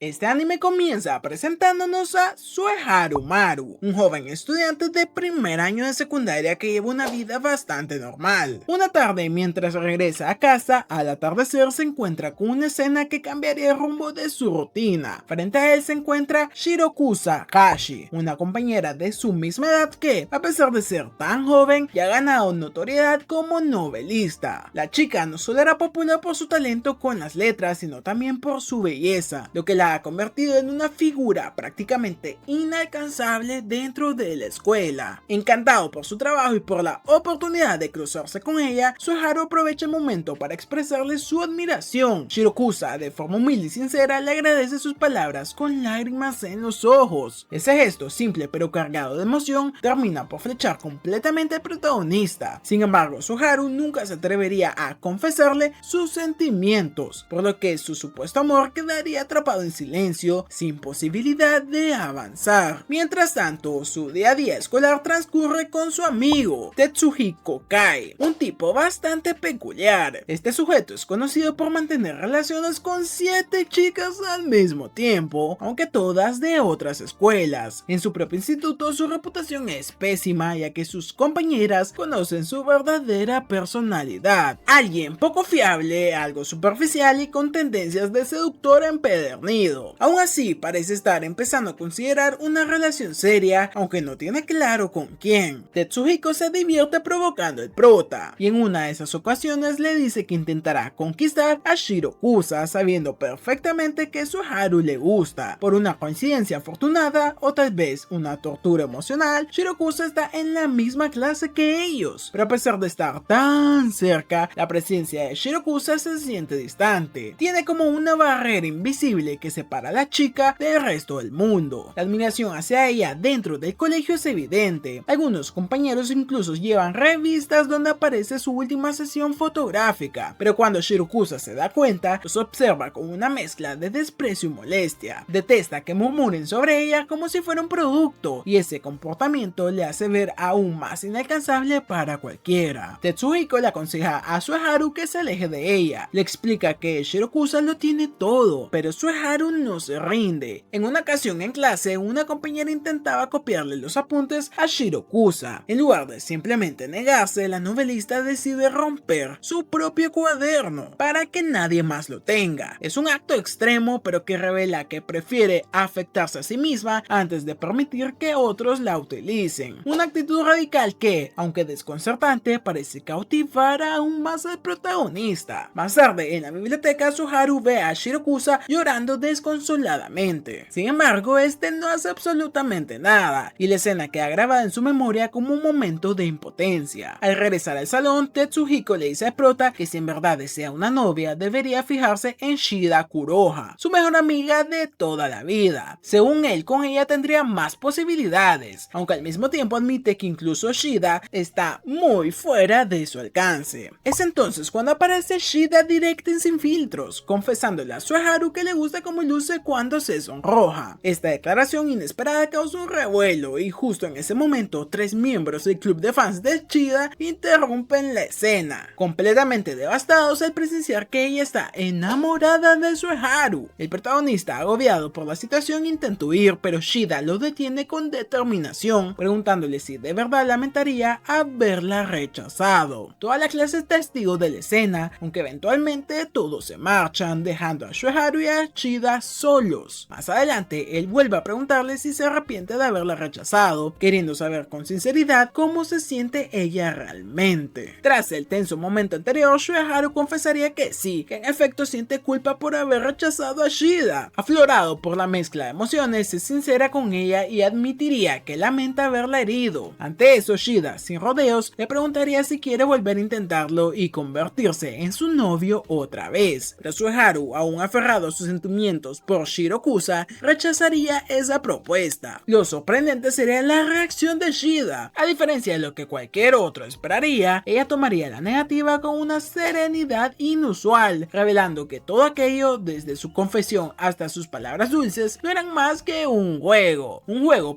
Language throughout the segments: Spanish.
Este anime comienza presentándonos a Sueharu Maru, un joven estudiante de primer año de secundaria que lleva una vida bastante normal. Una tarde, mientras regresa a casa, al atardecer se encuentra con una escena que cambiaría el rumbo de su rutina. Frente a él se encuentra Shirokusa Hashi, una compañera de su misma edad que, a pesar de ser tan joven, ya ha ganado notoriedad como novelista. La chica no solo era popular por su talento con las letras, sino también por su belleza, lo que la ha convertido en una figura prácticamente inalcanzable dentro de la escuela. Encantado por su trabajo y por la oportunidad de cruzarse con ella, Sueharu aprovecha el momento para expresarle su admiración. Shirokusa, de forma humilde y sincera, le agradece sus palabras con lágrimas en los ojos. Ese gesto, simple pero cargado de emoción, termina por flechar completamente al protagonista. Sin embargo, Sueharu nunca se atrevería a confesarle sus sentimientos, por lo que su supuesto amor quedaría atrapado en silencio, sin posibilidad de avanzar. Mientras tanto, su día a día escolar transcurre con su amigo, Tetsuhiko Kai, un tipo bastante peculiar. Este sujeto es conocido por mantener relaciones con 7 chicas al mismo tiempo, aunque todas de otras escuelas. En su propio instituto, su reputación es pésima, ya que sus compañeras conocen su verdadera personalidad. Alguien poco fiable, algo superficial y con tendencias de seductor empedernido. Aún así, parece estar empezando a considerar una relación seria, aunque no tiene claro con quién. Tetsuhiko se divierte provocando el prota, y en una de esas ocasiones le dice que intentará conquistar a Shirokusa, sabiendo perfectamente que Sueharu le gusta. Por una coincidencia afortunada, o tal vez una tortura emocional, Shirokusa está en la misma clase que ellos, pero a pesar de estar tan cerca, la presencia de Shirokusa se siente distante. Tiene como una barrera invisible que separa a la chica del resto del mundo. La admiración hacia ella dentro del colegio es evidente. Algunos compañeros incluso llevan revistas donde aparece su última sesión fotográfica, pero cuando Shirokusa se da cuenta, los observa con una mezcla de desprecio y molestia. Detesta que murmuren sobre ella como si fuera un producto, y ese comportamiento le hace ver aún más inalcanzable para cualquiera. Tetsuhiko le aconseja a Sueharu que se aleje de ella. Le explica que Shirokusa lo tiene todo, pero Sueharu no se rinde. En una ocasión en clase, una compañera intentaba copiarle los apuntes a Shirokusa. En lugar de simplemente negarse, la novelista decide romper su propio cuaderno para que nadie más lo tenga. Es un acto extremo, pero que revela que prefiere afectarse a sí misma antes de permitir que otros la utilicen. Una actitud radical que, aunque desconcertante, parece cautivar aún más al protagonista. Más tarde, en la biblioteca, Sueharu ve a Shirokusa llorando desconsoladamente. Sin embargo, este no hace absolutamente nada, y la escena queda grabada en su memoria como un momento de impotencia. Al regresar al salón, Tetsuhiko le dice al prota que si en verdad desea una novia, debería fijarse en Shida Kuroha, su mejor amiga de toda la vida. Según él, con ella tendría más posibilidades, aunque al mismo tiempo admite que incluso Shida está muy fuera de su alcance. Es entonces cuando aparece Shida directa y sin filtros, confesándole a Sueharu que le gusta cómo luce cuando se sonroja. Esta declaración inesperada causa un revuelo, y justo en ese momento 3 miembros del club de fans de Shida interrumpen la escena, completamente devastados al presenciar que ella está enamorada de Sueharu. El protagonista, agobiado por la situación, intenta huir, pero Shida lo detiene con determinación, preguntándole si de verdad lamentaría haberla rechazado. Toda la clase es testigo de la escena, aunque eventualmente todos se marchan, dejando a Sueharu y a Shida solos. Más adelante, él vuelve a preguntarle si se arrepiente de haberla rechazado, queriendo saber con sinceridad cómo se siente ella realmente. Tras el tenso momento anterior, Sueharu confesaría que sí, que en efecto siente culpa por haber rechazado a Shida. Aflorado por la mezcla de emociones, es sincera con ella y admitiría que lamenta haberla herido. Ante eso, Shida, sin rodeos, le preguntaría si quiere volver a intentarlo y convertirse en su novio otra vez. Pero Sueharu, aún aferrado a sus sentimientos por Shirokusa, rechazaría esa propuesta. Lo sorprendente sería la reacción de Shida. A diferencia de lo que cualquier otro esperaría, ella tomaría la negativa con una serenidad inusual, revelando que todo aquello, desde su confesión hasta sus palabras dulces, no eran más que un juego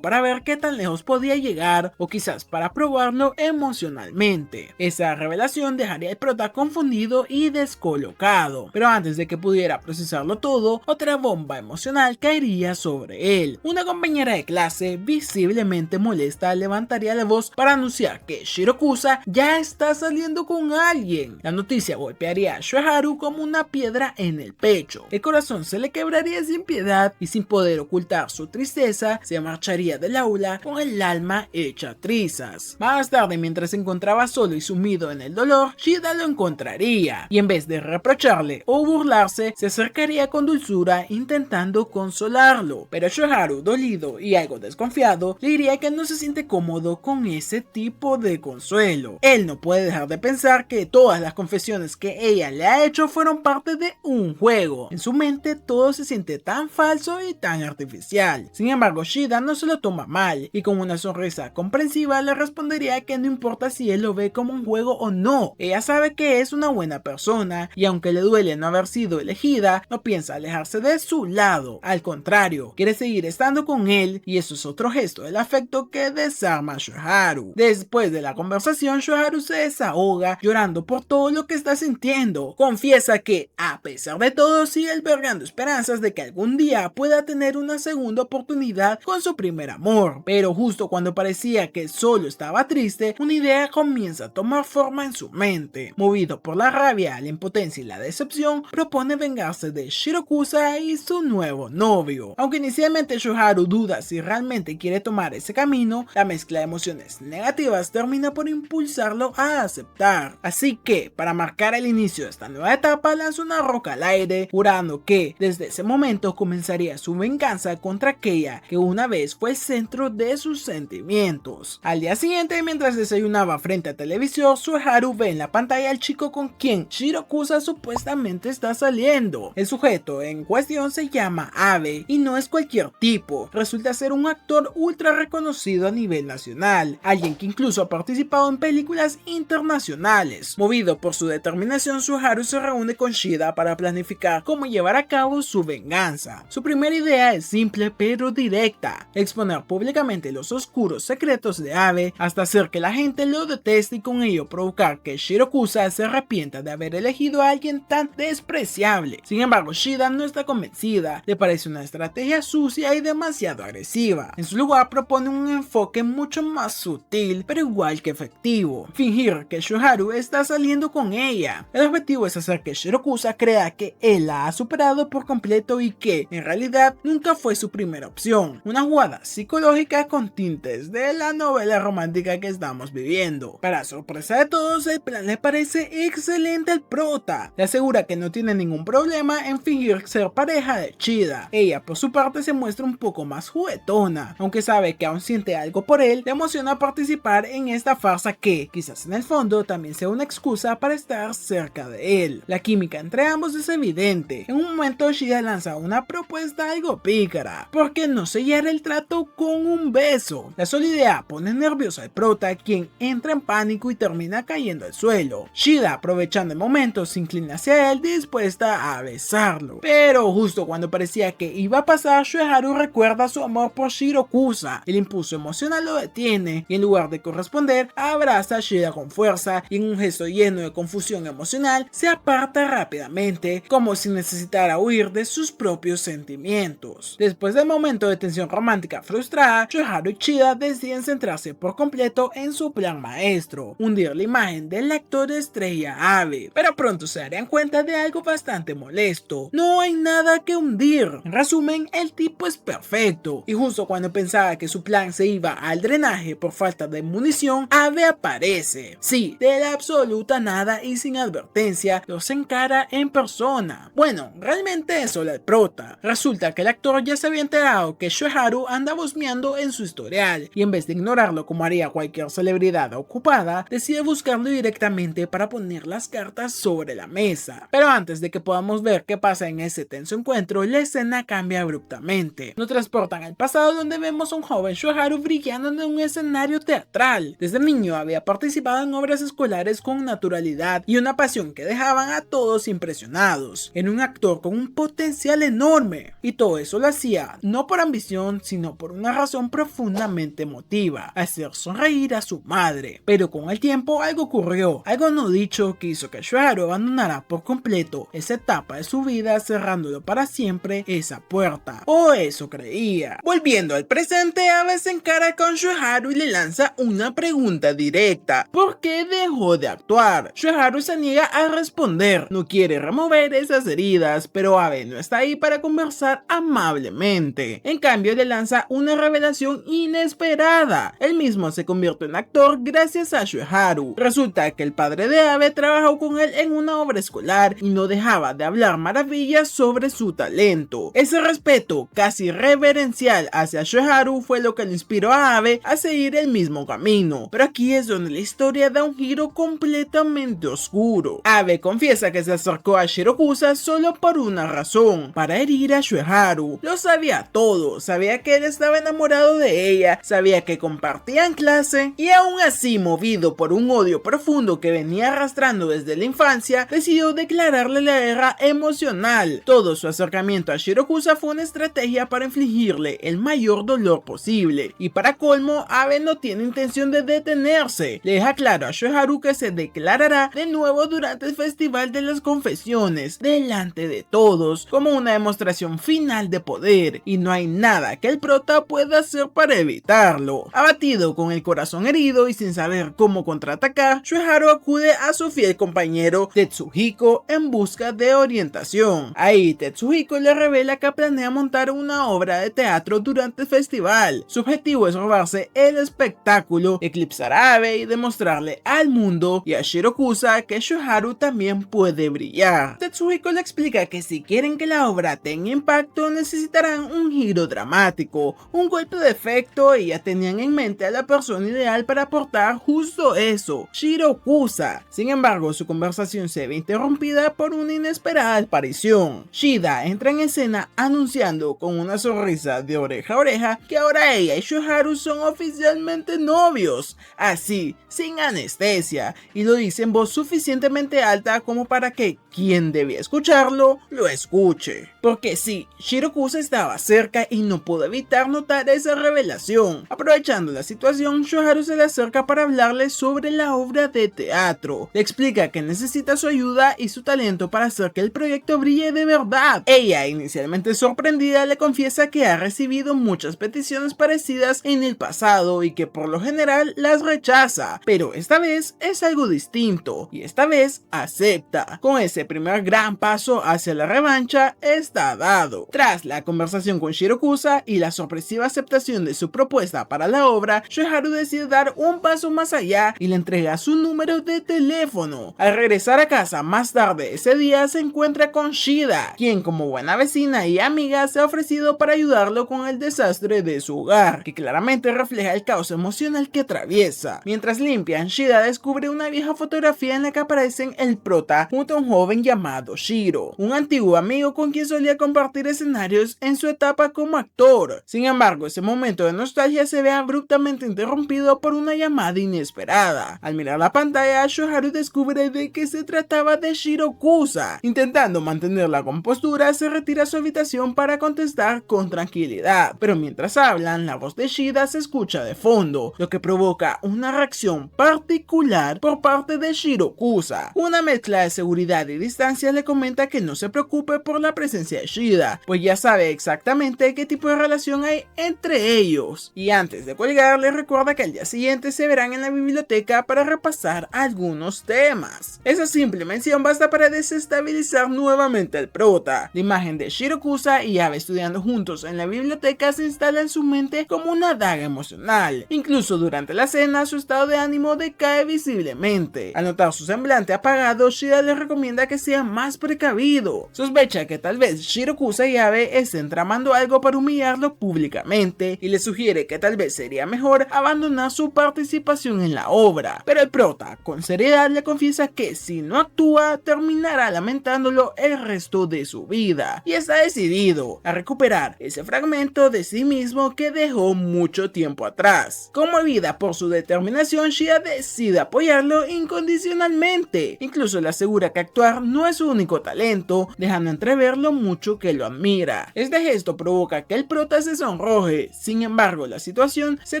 para ver qué tan lejos podía llegar, o quizás para probarlo emocionalmente. Esa revelación dejaría al prota confundido y descolocado, pero antes de que pudiera procesarlo todo, otra verdadera bomba emocional caería sobre él. Una compañera de clase, visiblemente molesta, levantaría la voz para anunciar que Shirokusa ya está saliendo con alguien. La noticia golpearía a Shoharu como una piedra en el pecho. El corazón se le quebraría sin piedad y, sin poder ocultar su tristeza, se marcharía del aula con el alma hecha trizas. Más tarde, mientras se encontraba solo y sumido en el dolor, Shida lo encontraría y, en vez de reprocharle o burlarse, se acercaría con dulzura intentando consolarlo. Pero Shoharu, dolido y algo desconfiado, le diría que no se siente cómodo con ese tipo de consuelo. Él no puede dejar de pensar que todas las confesiones que ella le ha hecho fueron parte de un juego. En su mente todo se siente tan falso y tan artificial. Sin embargo, Shida no se lo toma mal y, con una sonrisa comprensiva, le respondería que no importa si él lo ve como un juego o no. Ella sabe que es una buena persona y, aunque le duele no haber sido elegida, no piensa alejarse de su lado. Al contrario, quiere seguir estando con él, y eso es otro gesto del afecto que desarma a Shoharu. Después de la conversación, Shoharu se desahoga llorando por todo lo que está sintiendo. Confiesa que, a pesar de todo, sigue albergando esperanzas de que algún día pueda tener una segunda oportunidad con su primer amor. Pero justo cuando parecía que solo estaba triste, una idea comienza a tomar forma en su mente. Movido por la rabia, la impotencia y la decepción, propone vengarse de Shirokusa y su nuevo novio. Aunque inicialmente Shoharu duda si realmente quiere tomar ese camino, la mezcla de emociones negativas termina por impulsarlo a aceptar. Así que, para marcar el inicio de esta nueva etapa, lanza una roca al aire, jurando que desde ese momento comenzaría su venganza contra aquella que una vez fue el centro de sus sentimientos. Al día siguiente, mientras desayunaba frente a televisor, Shoharu ve en la pantalla al chico con quien Shirokusa supuestamente está saliendo. El sujeto en cuestión se llama Abe y no es cualquier tipo. Resulta ser un actor ultra reconocido a nivel nacional, alguien que incluso ha participado en películas internacionales. Movido por su determinación, Shoharu se reúne con Shida para planificar cómo llevar a cabo su venganza. Su primera idea es simple pero directa: exponer públicamente los oscuros secretos de Abe hasta hacer que la gente lo deteste y con ello provocar que Shirokusa se arrepienta de haber elegido a alguien tan despreciable. Sin embargo, Shida no está convencida, le parece una estrategia sucia y demasiado agresiva. En su lugar, propone un enfoque mucho más sutil pero igual que efectivo: fingir que Shoharu está saliendo con ella. El objetivo es hacer que Shirokusa crea que él la ha superado por completo y que, en realidad, nunca fue su primera opción. Una jugada psicológica con tintes de la novela romántica que estamos viviendo. Para sorpresa de todos, el plan le parece excelente al prota. Le asegura que no tiene ningún problema en fingir ser pareja de Shida. Ella, por su parte, se muestra un poco más juguetona. Aunque sabe que aún siente algo por él, le emociona participar en esta farsa que, quizás en el fondo, también sea una excusa para estar cerca de él. La química entre ambos es evidente. En un momento, Shida lanza una propuesta algo pícara: ¿por qué no sellar el trato con un beso? La sola idea pone nervioso al prota, quien entra en pánico y termina cayendo al suelo. Shida, aprovechando el momento, se inclina hacia él dispuesta a besarlo. Pero justo cuando parecía que iba a pasar, Shoharu recuerda su amor por Shirokusa. El impulso emocional lo detiene y, en lugar de corresponder, abraza a Shida con fuerza y, en un gesto lleno de confusión emocional, se aparta rápidamente, como si necesitara huir de sus propios sentimientos. Después del momento de tensión romántica frustrada, Shoharu y Shida deciden centrarse por completo en su plan maestro: hundir la imagen del actor estrella Abe. Pero pronto se darían cuenta de algo bastante molesto: no hay nada que hundir. En resumen, el tipo es perfecto, y justo cuando pensaba que su plan se iba al drenaje por falta de munición, Abe aparece. Sí, de la absoluta nada y sin advertencia, los encara en persona. Bueno, realmente es solo el prota. Resulta que el actor ya se había enterado que Shoharu anda husmeando en su historial, y en vez de ignorarlo como haría cualquier celebridad ocupada, decide buscarlo directamente para poner las cartas sobre la mesa. Pero antes de que podamos ver qué pasa en ese tenso encuentro, la escena cambia abruptamente. Nos transportan al pasado, donde vemos a un joven Shoharu brillando en un escenario teatral. Desde niño había participado en obras escolares con naturalidad y una pasión que dejaban a todos impresionados. Era un actor con un potencial enorme, y todo eso lo hacía no por ambición, sino por una razón profundamente emotiva: hacer sonreír a su madre. Pero con el tiempo algo ocurrió, algo no dicho, que hizo que Shoharu abandonara por completo esa etapa de su vida, cerrando la cerrado para siempre esa puerta, o eso creía. Volviendo al presente, Abe se encara con Shoharu y le lanza una pregunta directa: ¿por qué dejó de actuar? Shoharu se niega a responder, no quiere remover esas heridas, pero Abe no está ahí para conversar amablemente. En cambio, le lanza una revelación inesperada: él mismo se convierte en actor gracias a Shoharu. Resulta que el padre de Abe trabajó con él en una obra escolar y no dejaba de hablar maravillas sobre su talento. Ese respeto casi reverencial hacia Shoharu fue lo que le inspiró a Abe a seguir el mismo camino. Pero aquí es donde la historia da un giro completamente oscuro. Abe confiesa que se acercó a Shirokusa solo por una razón: para herir a Shoharu. Lo sabía todo, sabía que él estaba enamorado de ella, sabía que compartían clase, y aún así, movido por un odio profundo que venía arrastrando desde la infancia, decidió declararle la guerra emocional. Todo su acercamiento a Shirokusa fue una estrategia para infligirle el mayor dolor posible, y para colmo, Abe no tiene intención de detenerse. Le deja claro a Shoharu que se declarará de nuevo durante el Festival de las Confesiones, delante de todos, como una demostración final de poder, y no hay nada que el prota pueda hacer para evitarlo. Abatido, con el corazón herido y sin saber cómo contraatacar, Shoharu acude a su fiel compañero Tetsuhiko en busca de orientación. Ahí Tetsuhiko le revela que planea montar una obra de teatro durante el festival. Su objetivo es robarse el espectáculo, eclipsar a Abe y demostrarle al mundo y a Shirokusa que Shoharu también puede brillar. Tetsuhiko le explica que si quieren que la obra tenga impacto necesitarán un giro dramático, un golpe de efecto, y ya tenían en mente a la persona ideal para aportar justo eso: Shirokusa. Sin embargo, su conversación se ve interrumpida por una inesperada aparición. Shida entra en escena anunciando con una sonrisa de oreja a oreja que ahora ella y Shoharu son oficialmente novios, así, sin anestesia, y lo dice en voz suficientemente alta como para que quien debía escucharlo lo escuche. Porque sí, Shirokusa estaba cerca y no pudo evitar notar esa revelación. Aprovechando la situación, Shoharu se le acerca para hablarle sobre la obra de teatro. Le explica que necesita su ayuda y su talento para hacer que el proyecto brille de verdad. Ella, inicialmente sorprendida, le confiesa que ha recibido muchas peticiones parecidas en el pasado y que por lo general las rechaza, pero esta vez es algo distinto y esta vez acepta. Con ese primer gran paso hacia la revancha está dado. Tras la conversación con Shirokusa y la sorpresiva aceptación de su propuesta para la obra, Shoharu decide dar un paso más allá y le entrega su número de teléfono. Al regresar a casa más tarde ese día, se encuentra con Shida, quien como buena vecina y amiga se ha ofrecido para ayudarlo con el desastre de su hogar, que claramente refleja el caos emocional que atraviesa. Mientras limpian, Shida descubre una vieja fotografía en la que aparecen el prota junto a un joven llamado Shiro, un antiguo amigo con quien solía compartir escenarios en su etapa como actor. Sin embargo, ese momento de nostalgia se ve abruptamente interrumpido por una llamada inesperada. Al mirar la pantalla, Shoharu descubre de que se trataba de Shirokusa. Intentando mantener la compostura, se retira a su habitación para contestar con tranquilidad, pero mientras hablan, la voz de Shida se escucha de fondo, lo que provoca una reacción particular por parte de Shirokusa. Una mezcla de seguridad y distancia le comenta que no se preocupe por la presencia de Shida, pues ya sabe exactamente qué tipo de relación hay entre ellos. Y antes de colgar, les recuerda que al día siguiente se verán en la biblioteca para repasar algunos temas. Esa simple mención basta para desestabilizar nuevamente al prota. La imagen de Shirokusa y Abe estudiando juntos en la biblioteca se instala en su mente como una daga emocional. Incluso durante la cena, su estado de ánimo decae visiblemente. Al notar su semblante apagado, Shida le recomienda que sea más precavido. Sospecha que tal vez Shirokusa y Abe estén tramando algo para humillarlo públicamente y le sugiere que tal vez sería mejor abandonar su participación en la obra. Pero el prota, con seriedad, le confiesa que si no actúa, terminará lamentándolo el resto de su vida, y está decidido a recuperar ese fragmento de sí mismo que dejó mucho tiempo atrás. Conmovida por su determinación, Shida decide apoyarlo incondicionalmente. Incluso le asegura que actuar no es su único talento, dejando entrever lo mucho que lo admira. Este gesto provoca que el prota se sonroje. Sin embargo, la situación se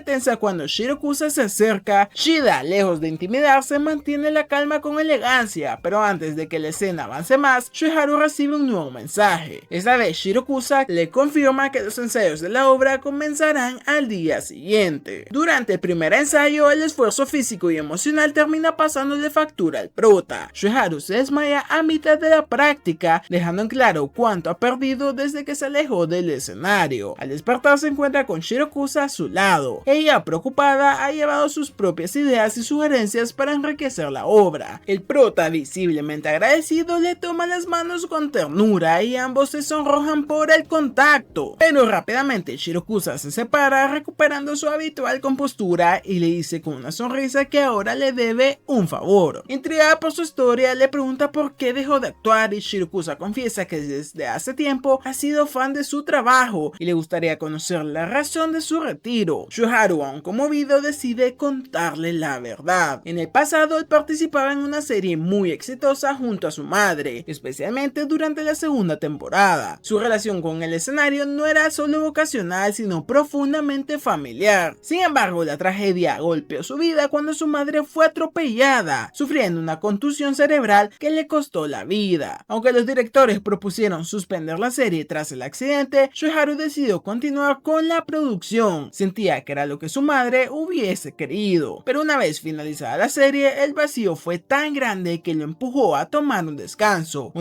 tensa cuando Shirokusa se acerca. Shida, lejos de intimidarse, mantiene la calma con elegancia, pero antes de que la escena avance más, Shoharu recibe un nuevo mensaje. Esta vez Shirokusa le confirma que los ensayos de la obra comenzarán al día siguiente. Durante el primer ensayo, el esfuerzo físico y emocional termina pasándole factura al prota. Shueharu se desmaya a mitad de la práctica, dejando en claro cuánto ha perdido desde que se alejó del escenario. Al despertar se encuentra con Shirokusa a su lado. Ella, preocupada, ha llevado sus propias ideas y sugerencias para enriquecer la obra. El prota, visiblemente agradecido, le toma las manos con ternura y ambos se sonrojan por el contacto. Pero rápidamente Shirokusa se separa, recuperando su habitual compostura, y le dice con una sonrisa que ahora le debe un favor. Intrigada por su historia, le pregunta por qué dejó de actuar y Shirokusa confiesa que desde hace tiempo ha sido fan de su trabajo y le gustaría conocer la razón de su retiro. Shueharu, aún conmovido, decide contarle la verdad. En el pasado, él participaba en una serie muy exitosa junto a su madre, especialmente durante la segunda temporada. Su relación con el escenario no era solo ocasional, sino profundamente familiar. Sin embargo, la tragedia golpeó su vida cuando su madre fue atropellada, sufriendo una contusión cerebral que le costó la vida. Aunque los directores propusieron suspender la serie tras el accidente, Shueharu decidió continuar con la producción. Sentía que era lo que su madre hubiese querido. Pero una vez finalizada la serie, el vacío fue tan grande que lo empujó a tomar un descanso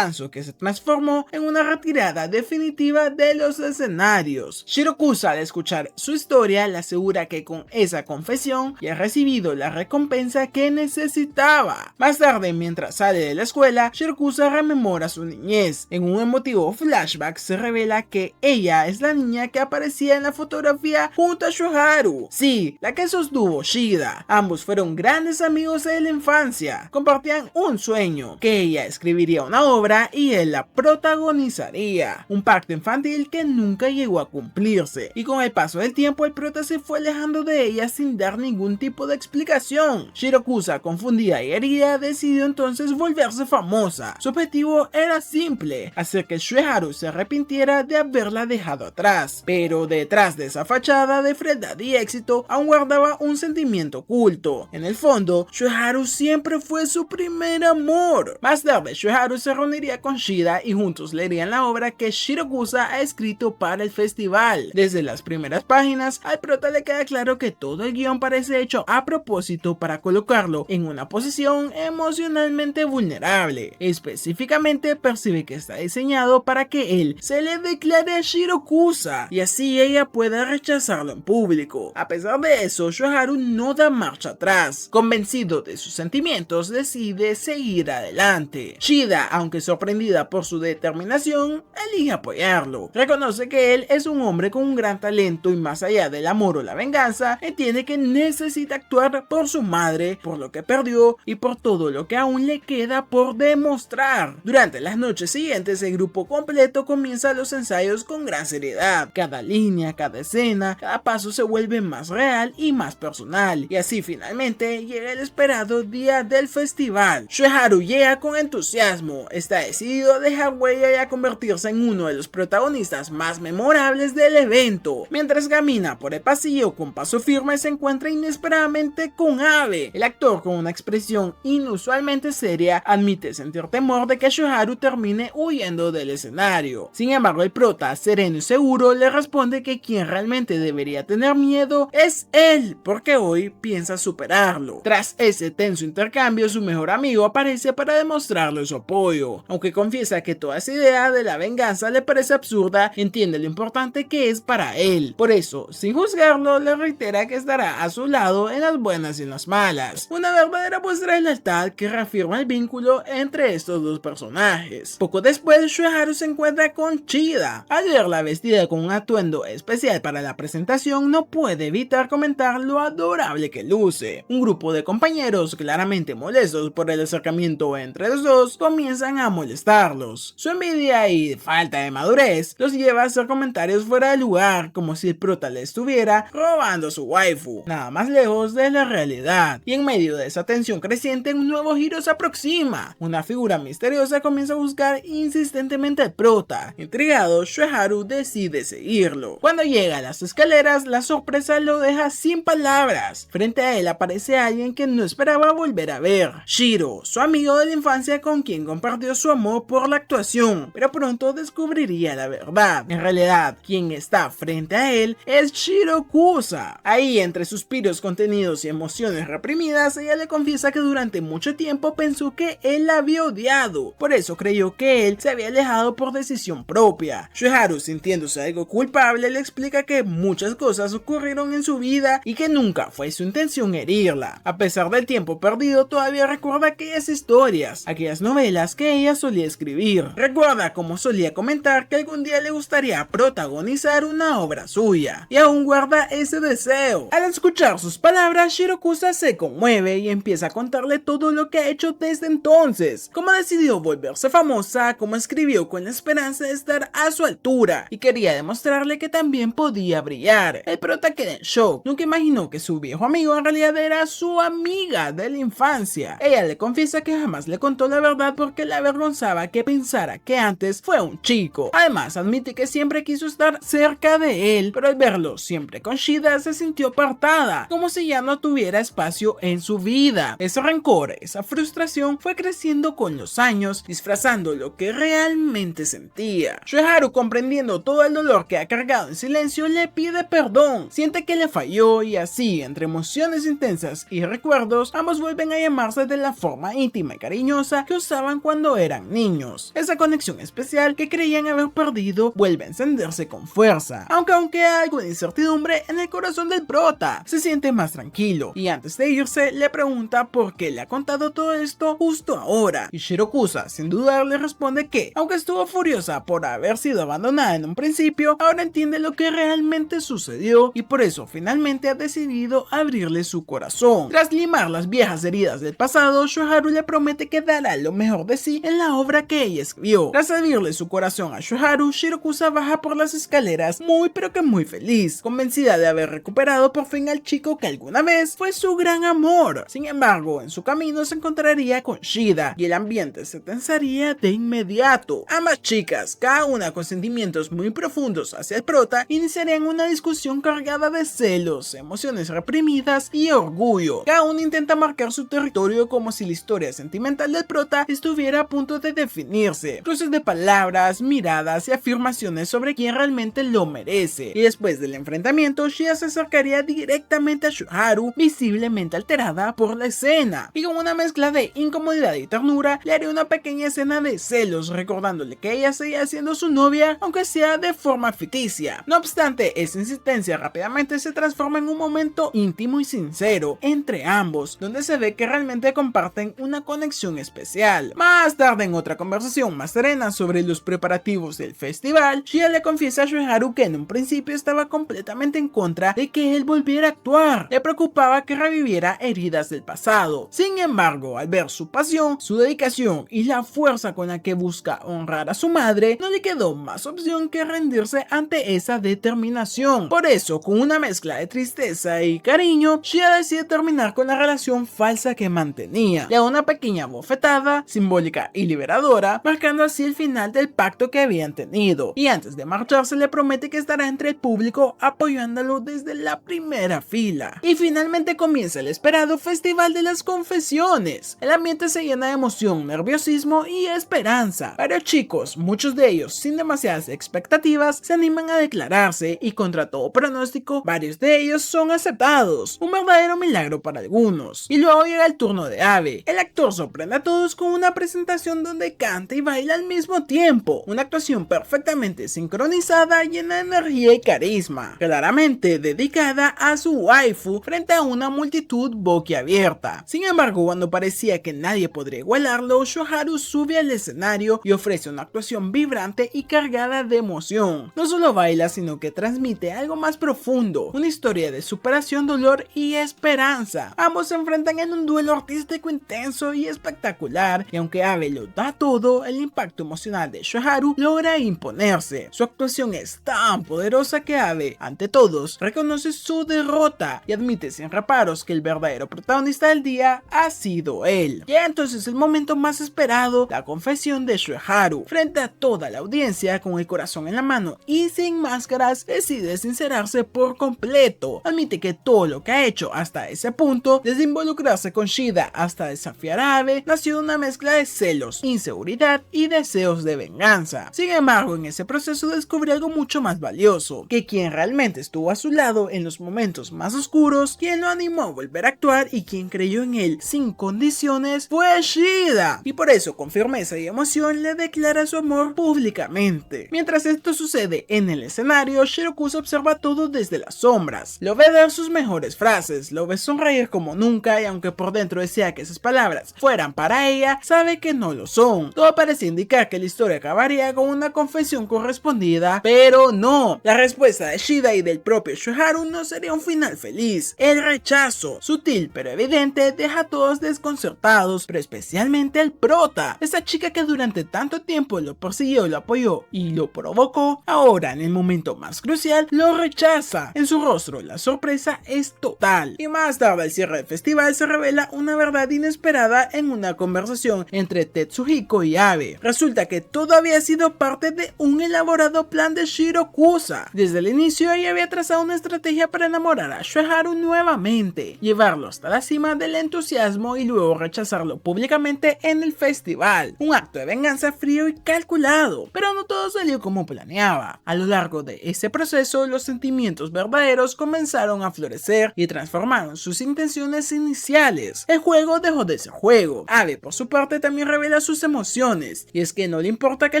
que se transformó en una retirada definitiva de los escenarios. Shirokusa, al escuchar su historia, le asegura que con esa confesión ya ha recibido la recompensa que necesitaba. Más tarde, mientras sale de la escuela, Shirokusa rememora su niñez. En un emotivo flashback se revela que ella es la niña que aparecía en la fotografía junto a Shueharu. Sí, la que sostuvo Shida. Ambos fueron grandes amigos de la infancia. Compartían un sueño, que ella escribiría una obra y él la protagonizaría. Un pacto infantil que nunca llegó a cumplirse. Y con el paso del tiempo, el prota se fue alejando de ella sin dar ningún tipo de explicación. Shirokusa, confundida y herida, decidió entonces volverse famosa. Su objetivo era simple: hacer que Shueharu se arrepintiera de haberla dejado atrás. Pero detrás de esa fachada de frialdad y éxito, aún guardaba un sentimiento oculto. En el fondo, Shueharu siempre fue su primer amor. Más tarde, Shueharu se reuniría con Shida y juntos leerían la obra que Shirokusa ha escrito para el festival. Desde las primeras páginas, al prota le queda claro que todo el guión parece hecho a propósito para colocarlo en una posición emocionalmente vulnerable. Específicamente, percibe que está diseñado para que él se le declare a Shirokusa y así ella pueda rechazarlo en público. A pesar de eso, Shueharu no da marcha atrás. Convencido de sus sentimientos, decide seguir adelante. Shida, aunque sorprendida por su determinación, elige apoyarlo. Reconoce que él es un hombre con un gran talento y más allá del amor o la venganza, entiende que necesita actuar por su madre, por lo que perdió y por todo lo que aún le queda por demostrar. Durante las noches siguientes, el grupo completo comienza los ensayos con gran seriedad. Cada línea, cada escena, cada paso se vuelve más real y más personal, y así finalmente llega el esperado día del festival. Shueharu llega con entusiasmo, está decidido a dejar huella y a convertirse en uno de los protagonistas más memorables del evento. Mientras camina por el pasillo con paso firme, se encuentra inesperadamente con Abe. El actor, con una expresión inusualmente seria, admite sentir temor de que Shueharu termine huyendo del escenario. Sin embargo, el prota, sereno y seguro, le responde que quien realmente debería tener miedo es él, porque hoy piensa superarlo. Tras ese tenso intercambio, su mejor amigo aparece para demostrarle su apoyo. Aunque confiesa que toda esa idea de la venganza le parece absurda, entiende lo importante que es para él. Por eso, sin juzgarlo, le reitera que estará a su lado en las buenas y en las malas. Una verdadera muestra de lealtad que reafirma el vínculo entre estos dos personajes. Poco después, Shueharu se encuentra con Shida. Al verla vestida con un atuendo especial para la presentación, no puede evitar comentar lo adorable que luce. Un grupo de compañeros, claramente molestos por el acercamiento entre los dos, comienzan a molestarlos. Su envidia y falta de madurez los lleva a hacer comentarios fuera de lugar, como si el prota le estuviera robando su waifu, nada más lejos de la realidad. Y en medio de esa tensión creciente, un nuevo giro se aproxima. Una figura misteriosa comienza a buscar insistentemente al prota. Intrigado, Shueharu decide seguirlo. Cuando llega a las escaleras, la sorpresa lo deja sin palabras. Frente a él aparece alguien que no esperaba volver a ver: Shiro, su amigo de la infancia con quien compartió su amor por la actuación, pero pronto descubriría la verdad. En realidad, quien está frente a él es Shirakusa. Ahí, entre suspiros contenidos y emociones reprimidas, ella le confiesa que durante mucho tiempo pensó que él la había odiado, por eso creyó que él se había alejado por decisión propia. Shueharu, sintiéndose algo culpable, le explica que muchas cosas ocurrieron en su vida y que nunca fue su intención herirla. A pesar del tiempo perdido, todavía recuerda aquellas historias, aquellas novelas que ella solía escribir. Recuerda cómo solía comentar que algún día le gustaría protagonizar una obra suya, y aún guarda ese deseo. Al escuchar sus palabras, Shirakusa se conmueve y empieza a contarle todo lo que ha hecho desde entonces, cómo decidió volverse famosa, cómo escribió con la esperanza de estar a su altura, y quería demostrarle que también podía brillar. El prota queda en shock, nunca imaginó que su viejo amigo en realidad era su amiga de la infancia. Ella le confiesa que jamás le contó la verdad porque le avergonzaba que pensara que antes fue un chico. Además, admite que siempre quiso estar cerca de él, pero al verlo siempre con Shida se sintió apartada, como si ya no tuviera espacio en su vida. Ese rencor, esa frustración fue creciendo con los años, disfrazando lo que realmente sentía. Shueharu, comprendiendo todo el dolor que ha cargado en silencio, le pide perdón, siente que le falló y así, entre emociones intensas y recuerdos, ambos vuelven a llamarse de la forma íntima y cariñosa que usaban cuando eran niños. Esa conexión especial que creían haber perdido vuelve a encenderse con fuerza, aunque queda algo de incertidumbre en el corazón del prota. Se siente más tranquilo y antes de irse le pregunta por qué le ha contado todo esto justo ahora, y Shirakusa sin dudar le responde que, aunque estuvo furiosa por haber sido abandonada en un principio, ahora entiende lo que realmente sucedió y por eso finalmente ha decidido abrirle su corazón. Tras limar las viejas heridas del pasado, Shueharu le promete que dará lo mejor de sí en la obra que ella escribió. Tras abrirle su corazón a Shueharu, Shirakusa baja por las escaleras muy pero que muy feliz, convencida de haber recuperado por fin al chico que alguna vez fue su gran amor. Sin embargo, en su camino se encontraría con Shida y el ambiente se tensaría de inmediato. Ambas chicas, cada una con sentimientos muy profundos hacia el prota, iniciarían una discusión cargada de celos, emociones reprimidas y orgullo. Cada uno intenta marcar su territorio como si la historia sentimental del prota estuviera a punto de definirse. Cruces de palabras, miradas y afirmaciones sobre quién realmente lo merece. Y después del enfrentamiento, Shida se acercaría directamente a Shueharu, visiblemente alterada por la escena, y con una mezcla de incomodidad y ternura le haría una pequeña escena de celos, recordándole que ella seguía siendo su novia, aunque sea de forma ficticia. No obstante, esa insistencia rápidamente se transforma en un momento íntimo y sincero entre ambos, donde se ve que realmente comparten una conexión especial. Más tarde, en otra conversación más serena sobre los preparativos del festival, Shida le confiesa a Shueharu que en un principio estaba completamente en contra de que él volviera a actuar. Le preocupaba que reviviera heridas del pasado. Sin embargo, al ver su pasión, su dedicación y la fuerza con la que busca honrar a su madre, no le quedó más opción que rendirse ante esa determinación. Por eso, con una mezcla de tristeza y cariño, Shida decide terminar con la relación falsa que mantenía. Le da una pequeña bofetada, simbólica y liberadora, marcando así el final del pacto que habían tenido. Y antes de marcharse le promete que estará entre el público apoyándolo desde la primera fila. Y finalmente comienza el esperado Festival de las Confesiones. El ambiente se llena de emoción, nerviosismo y esperanza. Varios chicos, muchos de ellos sin demasiadas expectativas, se animan a declararse y contra todo pronóstico, varios de ellos son aceptados. Un verdadero milagro para algunos. Y luego llega el turno de Abe. El actor sorprende a todos con una presentación donde canta y baila al mismo tiempo. Una actuación perfectamente sincronizada, llena de energía y carisma, claramente dedicada a su waifu frente a una multitud boquiabierta. Sin embargo, cuando parecía que nadie podría igualarlo, Shueharu sube al escenario y ofrece una actuación vibrante y cargada de emoción. No solo baila, sino que transmite algo más profundo, una historia de superación, dolor y esperanza. Ambos se enfrentan en un duelo artístico intenso y espectacular, y aunque Abe lo da todo, el impacto emocional de Shueharu logra imponerse. Su actuación es tan poderosa que Abe, ante todos, reconoce su derrota y admite sin reparos que el verdadero protagonista del día ha sido él. Y entonces el momento más esperado, la confesión de Shueharu. Frente a toda la audiencia, con el corazón en la mano y sin máscaras, decide sincerarse por completo. Admite que todo lo que ha hecho hasta ese punto, desde involucrarse con Shida hasta desafiar a Abe, nació de una mezcla de celos, inseguridad rivalidad y deseos de venganza. Sin embargo, en ese proceso descubrió algo mucho más valioso, que quien realmente estuvo a su lado en los momentos más oscuros, quien lo animó a volver a actuar y quien creyó en él sin condiciones fue Shida, y por eso con firmeza y emoción le declara su amor públicamente. Mientras esto sucede en el escenario, Shirakusa observa todo desde las sombras, lo ve dar sus mejores frases, lo ve sonreír como nunca y aunque por dentro desea que esas palabras fueran para ella, sabe que no lo son. Todo parece indicar que la historia acabaría con una confesión correspondida, pero no. La respuesta de Shida y del propio Shueharu no sería un final feliz. El rechazo, sutil pero evidente, deja a todos desconcertados, pero especialmente al prota, esa chica que durante tanto tiempo lo persiguió, lo apoyó y lo provocó, ahora en el momento más crucial lo rechaza. En su rostro la sorpresa es total, y más tarde al cierre del festival se revela una verdad inesperada en una conversación entre Tetsuhiko y Abe. Resulta que todo había sido parte de un elaborado plan de Shirakusa. Desde el inicio ella había trazado una estrategia para enamorar a Shueharu nuevamente, llevarlo hasta la cima del entusiasmo y luego rechazarlo públicamente en el festival. Un acto de venganza frío y calculado, pero no todo salió como planeaba. A lo largo de ese proceso, los sentimientos verdaderos comenzaron a florecer y transformaron sus intenciones iniciales. El juego dejó de ser juego. Abe, por su parte, también revela sus emociones, y es que no le importa que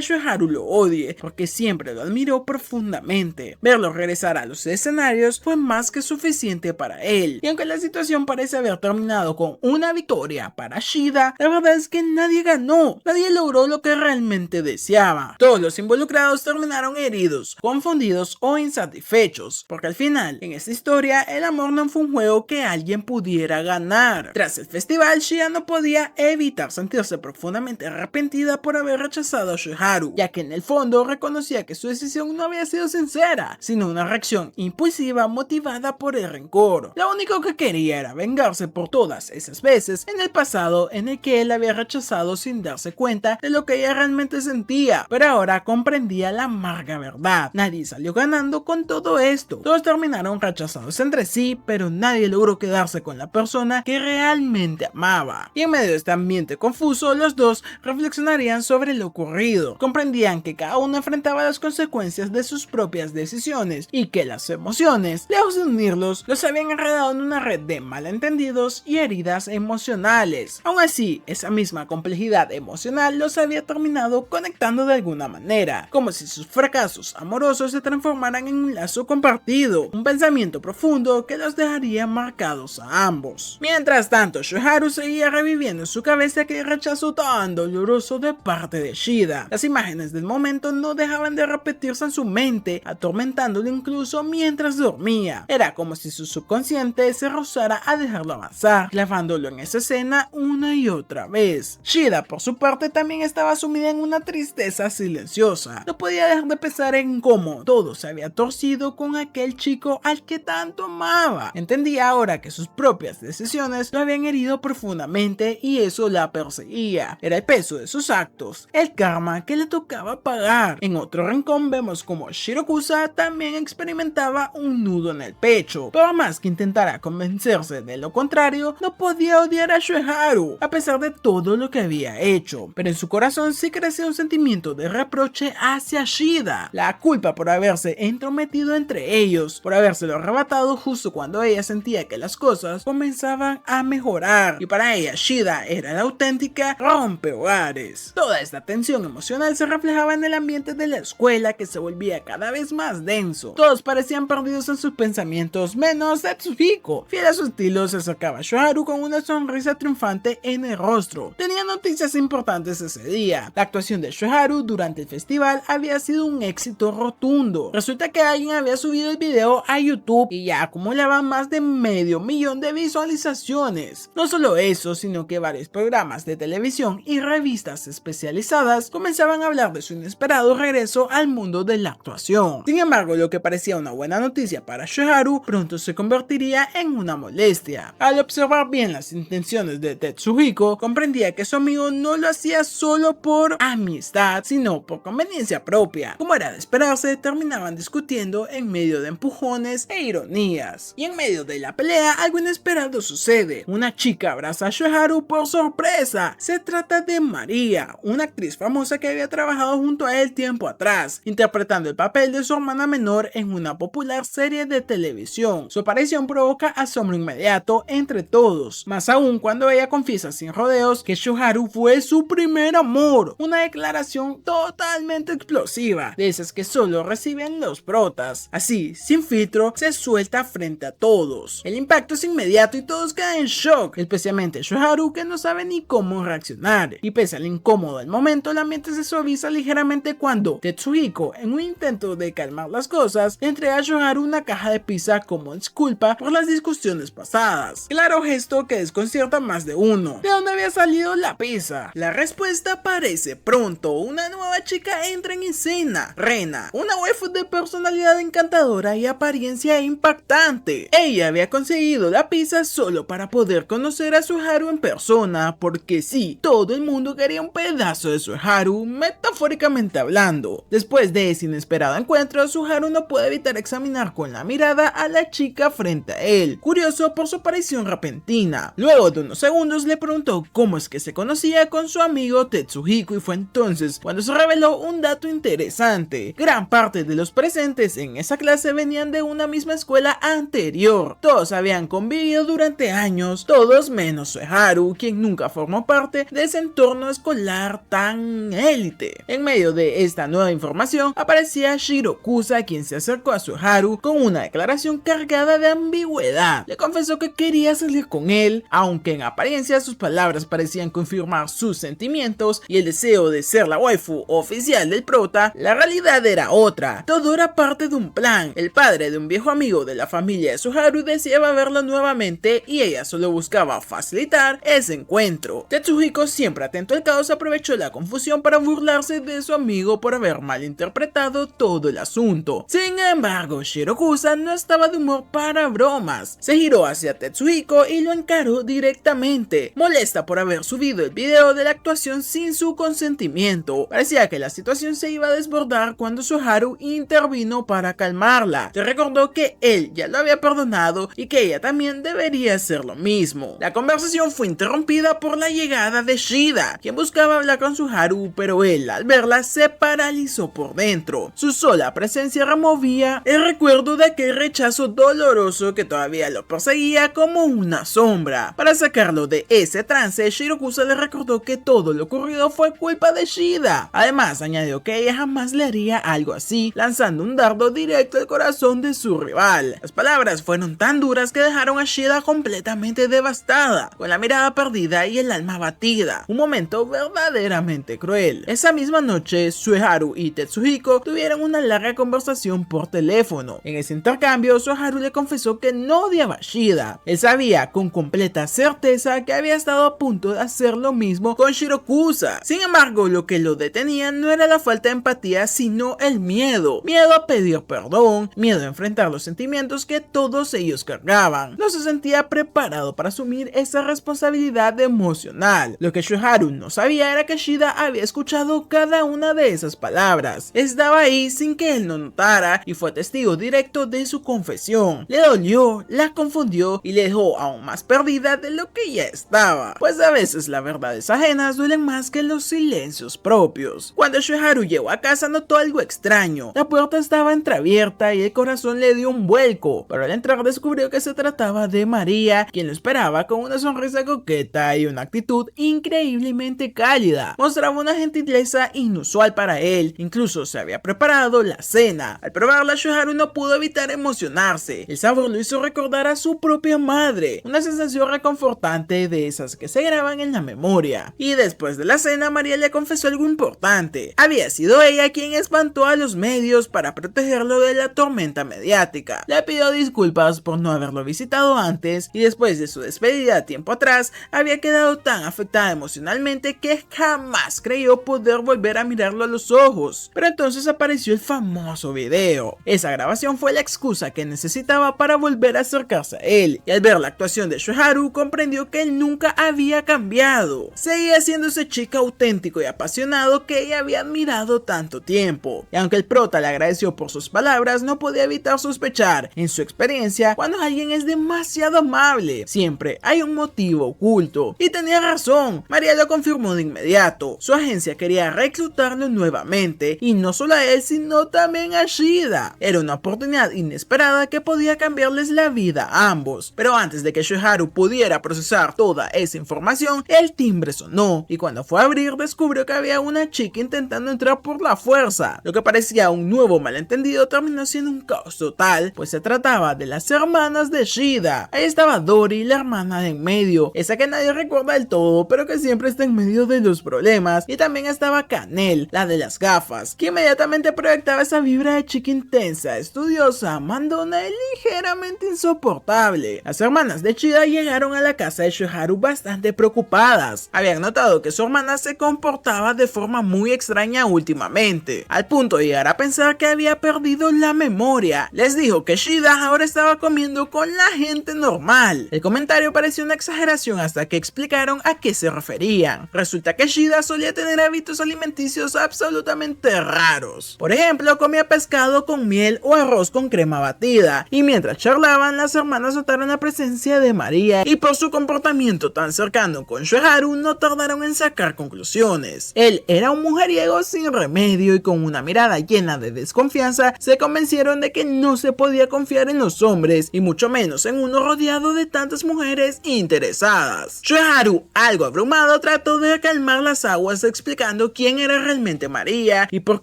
Shueharu lo odie, porque siempre lo admiró profundamente. Verlo regresar a los escenarios fue más que suficiente para él, y aunque la situación parece haber terminado con una victoria para Shida, la verdad es que nadie ganó, nadie logró lo que realmente deseaba. Todos los involucrados terminaron heridos, confundidos o insatisfechos, porque al final, en esta historia, el amor no fue un juego que alguien pudiera ganar. Tras el festival, Shida no podía evitar sentirse profundamente arrepentida por haber rechazado a Shueharu, ya que en el fondo reconocía que su decisión no había sido sincera, sino una reacción impulsiva motivada por el rencor. Lo único que quería era vengarse por todas esas veces en el pasado en el que él había rechazado sin darse cuenta de lo que ella realmente sentía, pero ahora comprendía la amarga verdad. Nadie salió ganando con todo esto. Todos terminaron rechazados entre sí, pero nadie logró quedarse con la persona que realmente amaba. Y en medio de este ambiente confuso, los dos reflexionarían sobre lo ocurrido. Comprendían que cada uno enfrentaba las consecuencias de sus propias decisiones y que las emociones, lejos de unirlos, los habían enredado en una red de malentendidos y heridas emocionales. Aún así, esa misma complejidad emocional los había terminado conectando de alguna manera, como si sus fracasos amorosos se transformaran en un lazo compartido, un pensamiento profundo que los dejaría marcados a ambos. Mientras tanto, Shueharu seguía reviviendo en su cabeza aquel rechazo tan doloroso de parte de Shida. Las imágenes del momento no dejaban de repetirse en su mente, atormentándolo incluso mientras dormía. Era como si su subconsciente se rehusara a dejarlo avanzar, clavándolo en esa escena una y otra vez. Shida, por su parte, también estaba sumida en una tristeza silenciosa. No podía dejar de pensar en cómo todo se había torcido con aquel chico al que tanto amaba. Entendía ahora que sus propias decisiones lo habían herido profundamente y eso la perseguía. Era el peso de sus actos, el karma que le tocaba pagar. En otro rincón vemos como Shirakusa también experimentaba un nudo en el pecho. Por más que intentara convencerse de lo contrario, no podía odiar a Shueharu, a pesar de todo lo que había hecho. Pero en su corazón sí crecía un sentimiento de reproche hacia Shida. La culpa por haberse entrometido entre ellos, por habérselo arrebatado justo cuando ella sentía que las cosas comenzaban a mejorar. Y para ella, Shida era la auténtica rompehogares. Toda esta tensión emocional se reflejaba en el ambiente de la escuela, que se volvía cada vez más denso. Todos parecían perdidos en sus pensamientos, menos Tetsuhiko. Fiel a su estilo, se acercaba a Shueharu con una sonrisa triunfante en el rostro. Tenía noticias importantes ese día. La actuación de Shueharu durante el festival había sido un éxito rotundo. Resulta que alguien había subido el video a YouTube y ya acumulaba más de 500,000 de visualizaciones. No solo eso, sino que varios programas de televisión y revistas especializadas comenzaban a hablar de su inesperado regreso al mundo de la actuación. Sin embargo, lo que parecía una buena noticia para Shueharu pronto se convertiría en una molestia. Al observar bien las intenciones de Tetsuhiko, comprendía que su amigo no lo hacía solo por amistad, sino por conveniencia propia. Como era de esperarse, terminaban discutiendo en medio de empujones e ironías. Y en medio de la pelea, algo inesperado sucede. Una chica abraza a Shueharu por sorpresa. Se trata de María, María, una actriz famosa que había trabajado junto a él tiempo atrás, interpretando el papel de su hermana menor en una popular serie de televisión. Su aparición provoca asombro inmediato entre todos, más aún cuando ella confiesa sin rodeos que Shoharu fue su primer amor, una declaración totalmente explosiva, de esas que solo reciben los protas. Así, sin filtro, se suelta frente a todos. El impacto es inmediato y todos quedan en shock, especialmente Shoharu, que no sabe ni cómo reaccionar. Y pese al incómodo del momento, el ambiente se suaviza ligeramente cuando Tetsuhiko, en un intento de calmar las cosas, le entrega a Shoharu una caja de pizza como disculpa por las discusiones pasadas. Claro gesto que desconcierta a más de uno. ¿De dónde había salido la pizza? La respuesta aparece pronto. Una nueva chica entra en escena, Rena, una waifu de personalidad encantadora y apariencia impactante. Ella había conseguido la pizza solo para poder conocer a Shoharu en persona, porque sí, todo el mundo quería un pedazo de Shoharu, metafóricamente hablando. Después de ese inesperado encuentro, Shoharu no puede evitar examinar con la mirada a la chica frente a él, curioso por su aparición repentina. Luego de unos segundos le preguntó cómo es que se conocía con su amigo Tetsuhiko, y fue entonces cuando se reveló un dato interesante. Gran parte de los presentes en esa clase venían de una misma escuela anterior. Todos habían convivido durante años, todos menos Shoharu, quien nunca formó parte de ese entorno escolar tan élite. En medio de esta nueva información aparecía Shirokusa, quien se acercó a Shoharu con una declaración cargada de ambigüedad. Le confesó que quería salir con él, aunque en apariencia sus palabras parecían confirmar sus sentimientos y el deseo de ser la waifu oficial del prota. La realidad era otra. Todo era parte de un plan. El padre de un viejo amigo de la familia de Shoharu deseaba verlo nuevamente y ella solo buscaba facilitar ese encuentro. Tetsuhiko, siempre atento al caos, aprovechó la confusión para burlarse de su amigo por haber malinterpretado todo el asunto. Sin embargo, Shirokusa no estaba de humor para bromas. Se giró hacia Tetsuhiko y lo encaró directamente, molesta por haber subido el video de la actuación sin su consentimiento. Parecía que la situación se iba a desbordar cuando Shoharu intervino para calmarla. Le recordó que él ya lo había perdonado y que ella también debería hacer lo mismo. La conversación fue interrumpida por la llegada de Shida, quien buscaba hablar con Shoharu, pero él, al verla, se paralizó por dentro. Su sola presencia removía el recuerdo de aquel rechazo doloroso que todavía lo perseguía como una sombra. Para sacarlo de ese trance, Shirokusa le recordó que todo lo ocurrido fue culpa de Shida. Además, añadió que ella jamás le haría algo así, lanzando un dardo directo al corazón de su rival. Las palabras fueron tan duras que dejaron a Shida completamente devastada, con la mirada perdida y el alma abatida. Un momento verdaderamente cruel. Esa misma noche, Shoharu y Tetsuhiko tuvieron una larga conversación por teléfono. En ese intercambio, Shoharu le confesó que no odiaba a Shida. Él sabía con completa certeza que había estado a punto de hacer lo mismo con Shirokusa. Sin embargo, lo que lo detenía no era la falta de empatía, sino el miedo. Miedo a pedir perdón, miedo a enfrentar los sentimientos que todos ellos cargaban. No se sentía preparado para asumir esa responsabilidad emocional. Lo que Shoharu no sabía era que Shida había escuchado cada una de esas palabras. Estaba ahí sin que él no notara y fue testigo directo de su confesión. Le dolió, la confundió y le dejó aún más perdida de lo que ya estaba. Pues a veces las verdades ajenas duelen más que los silencios propios. Cuando Shoharu llegó a casa notó algo extraño. La puerta estaba entreabierta y el corazón le dio un vuelco, pero al entrar descubrió que se trataba de María, quien lo esperaba con una sonrisa coqueta y una actitud increíblemente cálida. Mostraba una gentileza inusual para él, incluso se había preparado la cena. Al probarla, Shoharu no pudo evitar emocionarse. El sabor lo hizo recordar a su propia madre, una sensación reconfortante de esas que se graban en la memoria. Y después de la cena, María le confesó algo importante. Había sido ella quien espantó a los medios para protegerlo de la tormenta mediática. Le pidió disculpas por no haberlo visitado antes y después de su despedida tiempo atrás, había quedado tan afectada emocionalmente que jamás creyó poder volver a mirarlo a los ojos. Pero entonces apareció el famoso video. Esa grabación fue la excusa que necesitaba para volver a acercarse a él, y al ver la actuación de Shoharu comprendió que él nunca había cambiado. Seguía siendo ese chico auténtico y apasionado que ella había admirado tanto tiempo. Y aunque el prota le agradeció por sus palabras, no podía evitar sospechar. En su experiencia, cuando alguien es demasiado amable, siempre hay un motivo oculto. Y tenía razón. María lo confirmó de inmediato. Su agencia quería reclutarlo nuevamente, y no solo a él sino también a Shida. Era una oportunidad inesperada que podía cambiarles la vida a ambos. Pero antes de que Shoharu pudiera procesar toda esa información, el timbre sonó, y cuando fue a abrir descubrió que había una chica intentando entrar por la fuerza. Lo que parecía un nuevo malentendido terminó siendo un caos total, pues se trataba de las hermanas de Shida. Ahí estaba Dori, la hermana de en medio, esa que nadie recuerda del todo, pero que siempre está en medio de los problemas, y también estaba Kanel, la de las gafas, que inmediatamente proyectaba esa vibra de chica intensa, estudiosa, mandona y ligeramente insoportable. Las hermanas de Shida llegaron a la casa de Shoharu bastante preocupadas. Habían notado que su hermana se comportaba de forma muy extraña últimamente, al punto de llegar a pensar que había perdido la memoria. Les dijo que Shida ahora estaba comiendo con la gente normal. El comentario pareció una exageración hasta que explicaron a qué se referían. Resulta que Shida solía tener hábitos alimenticios absolutamente raros. Por ejemplo, comía pescado con miel o arroz con crema batida, y mientras charlaban, las hermanas notaron la presencia de María, y por su comportamiento tan cercano con Shoharu no tardaron en sacar conclusiones. Él era un mujeriego sin remedio, y con una mirada llena de desconfianza se convencieron de que no se podía confiar en los hombres, y mucho menos en uno rodeado de tantas mujeres interesadas. Shoharu, algo abrumado, trató de calmar las aguas explicando quién era realmente María y por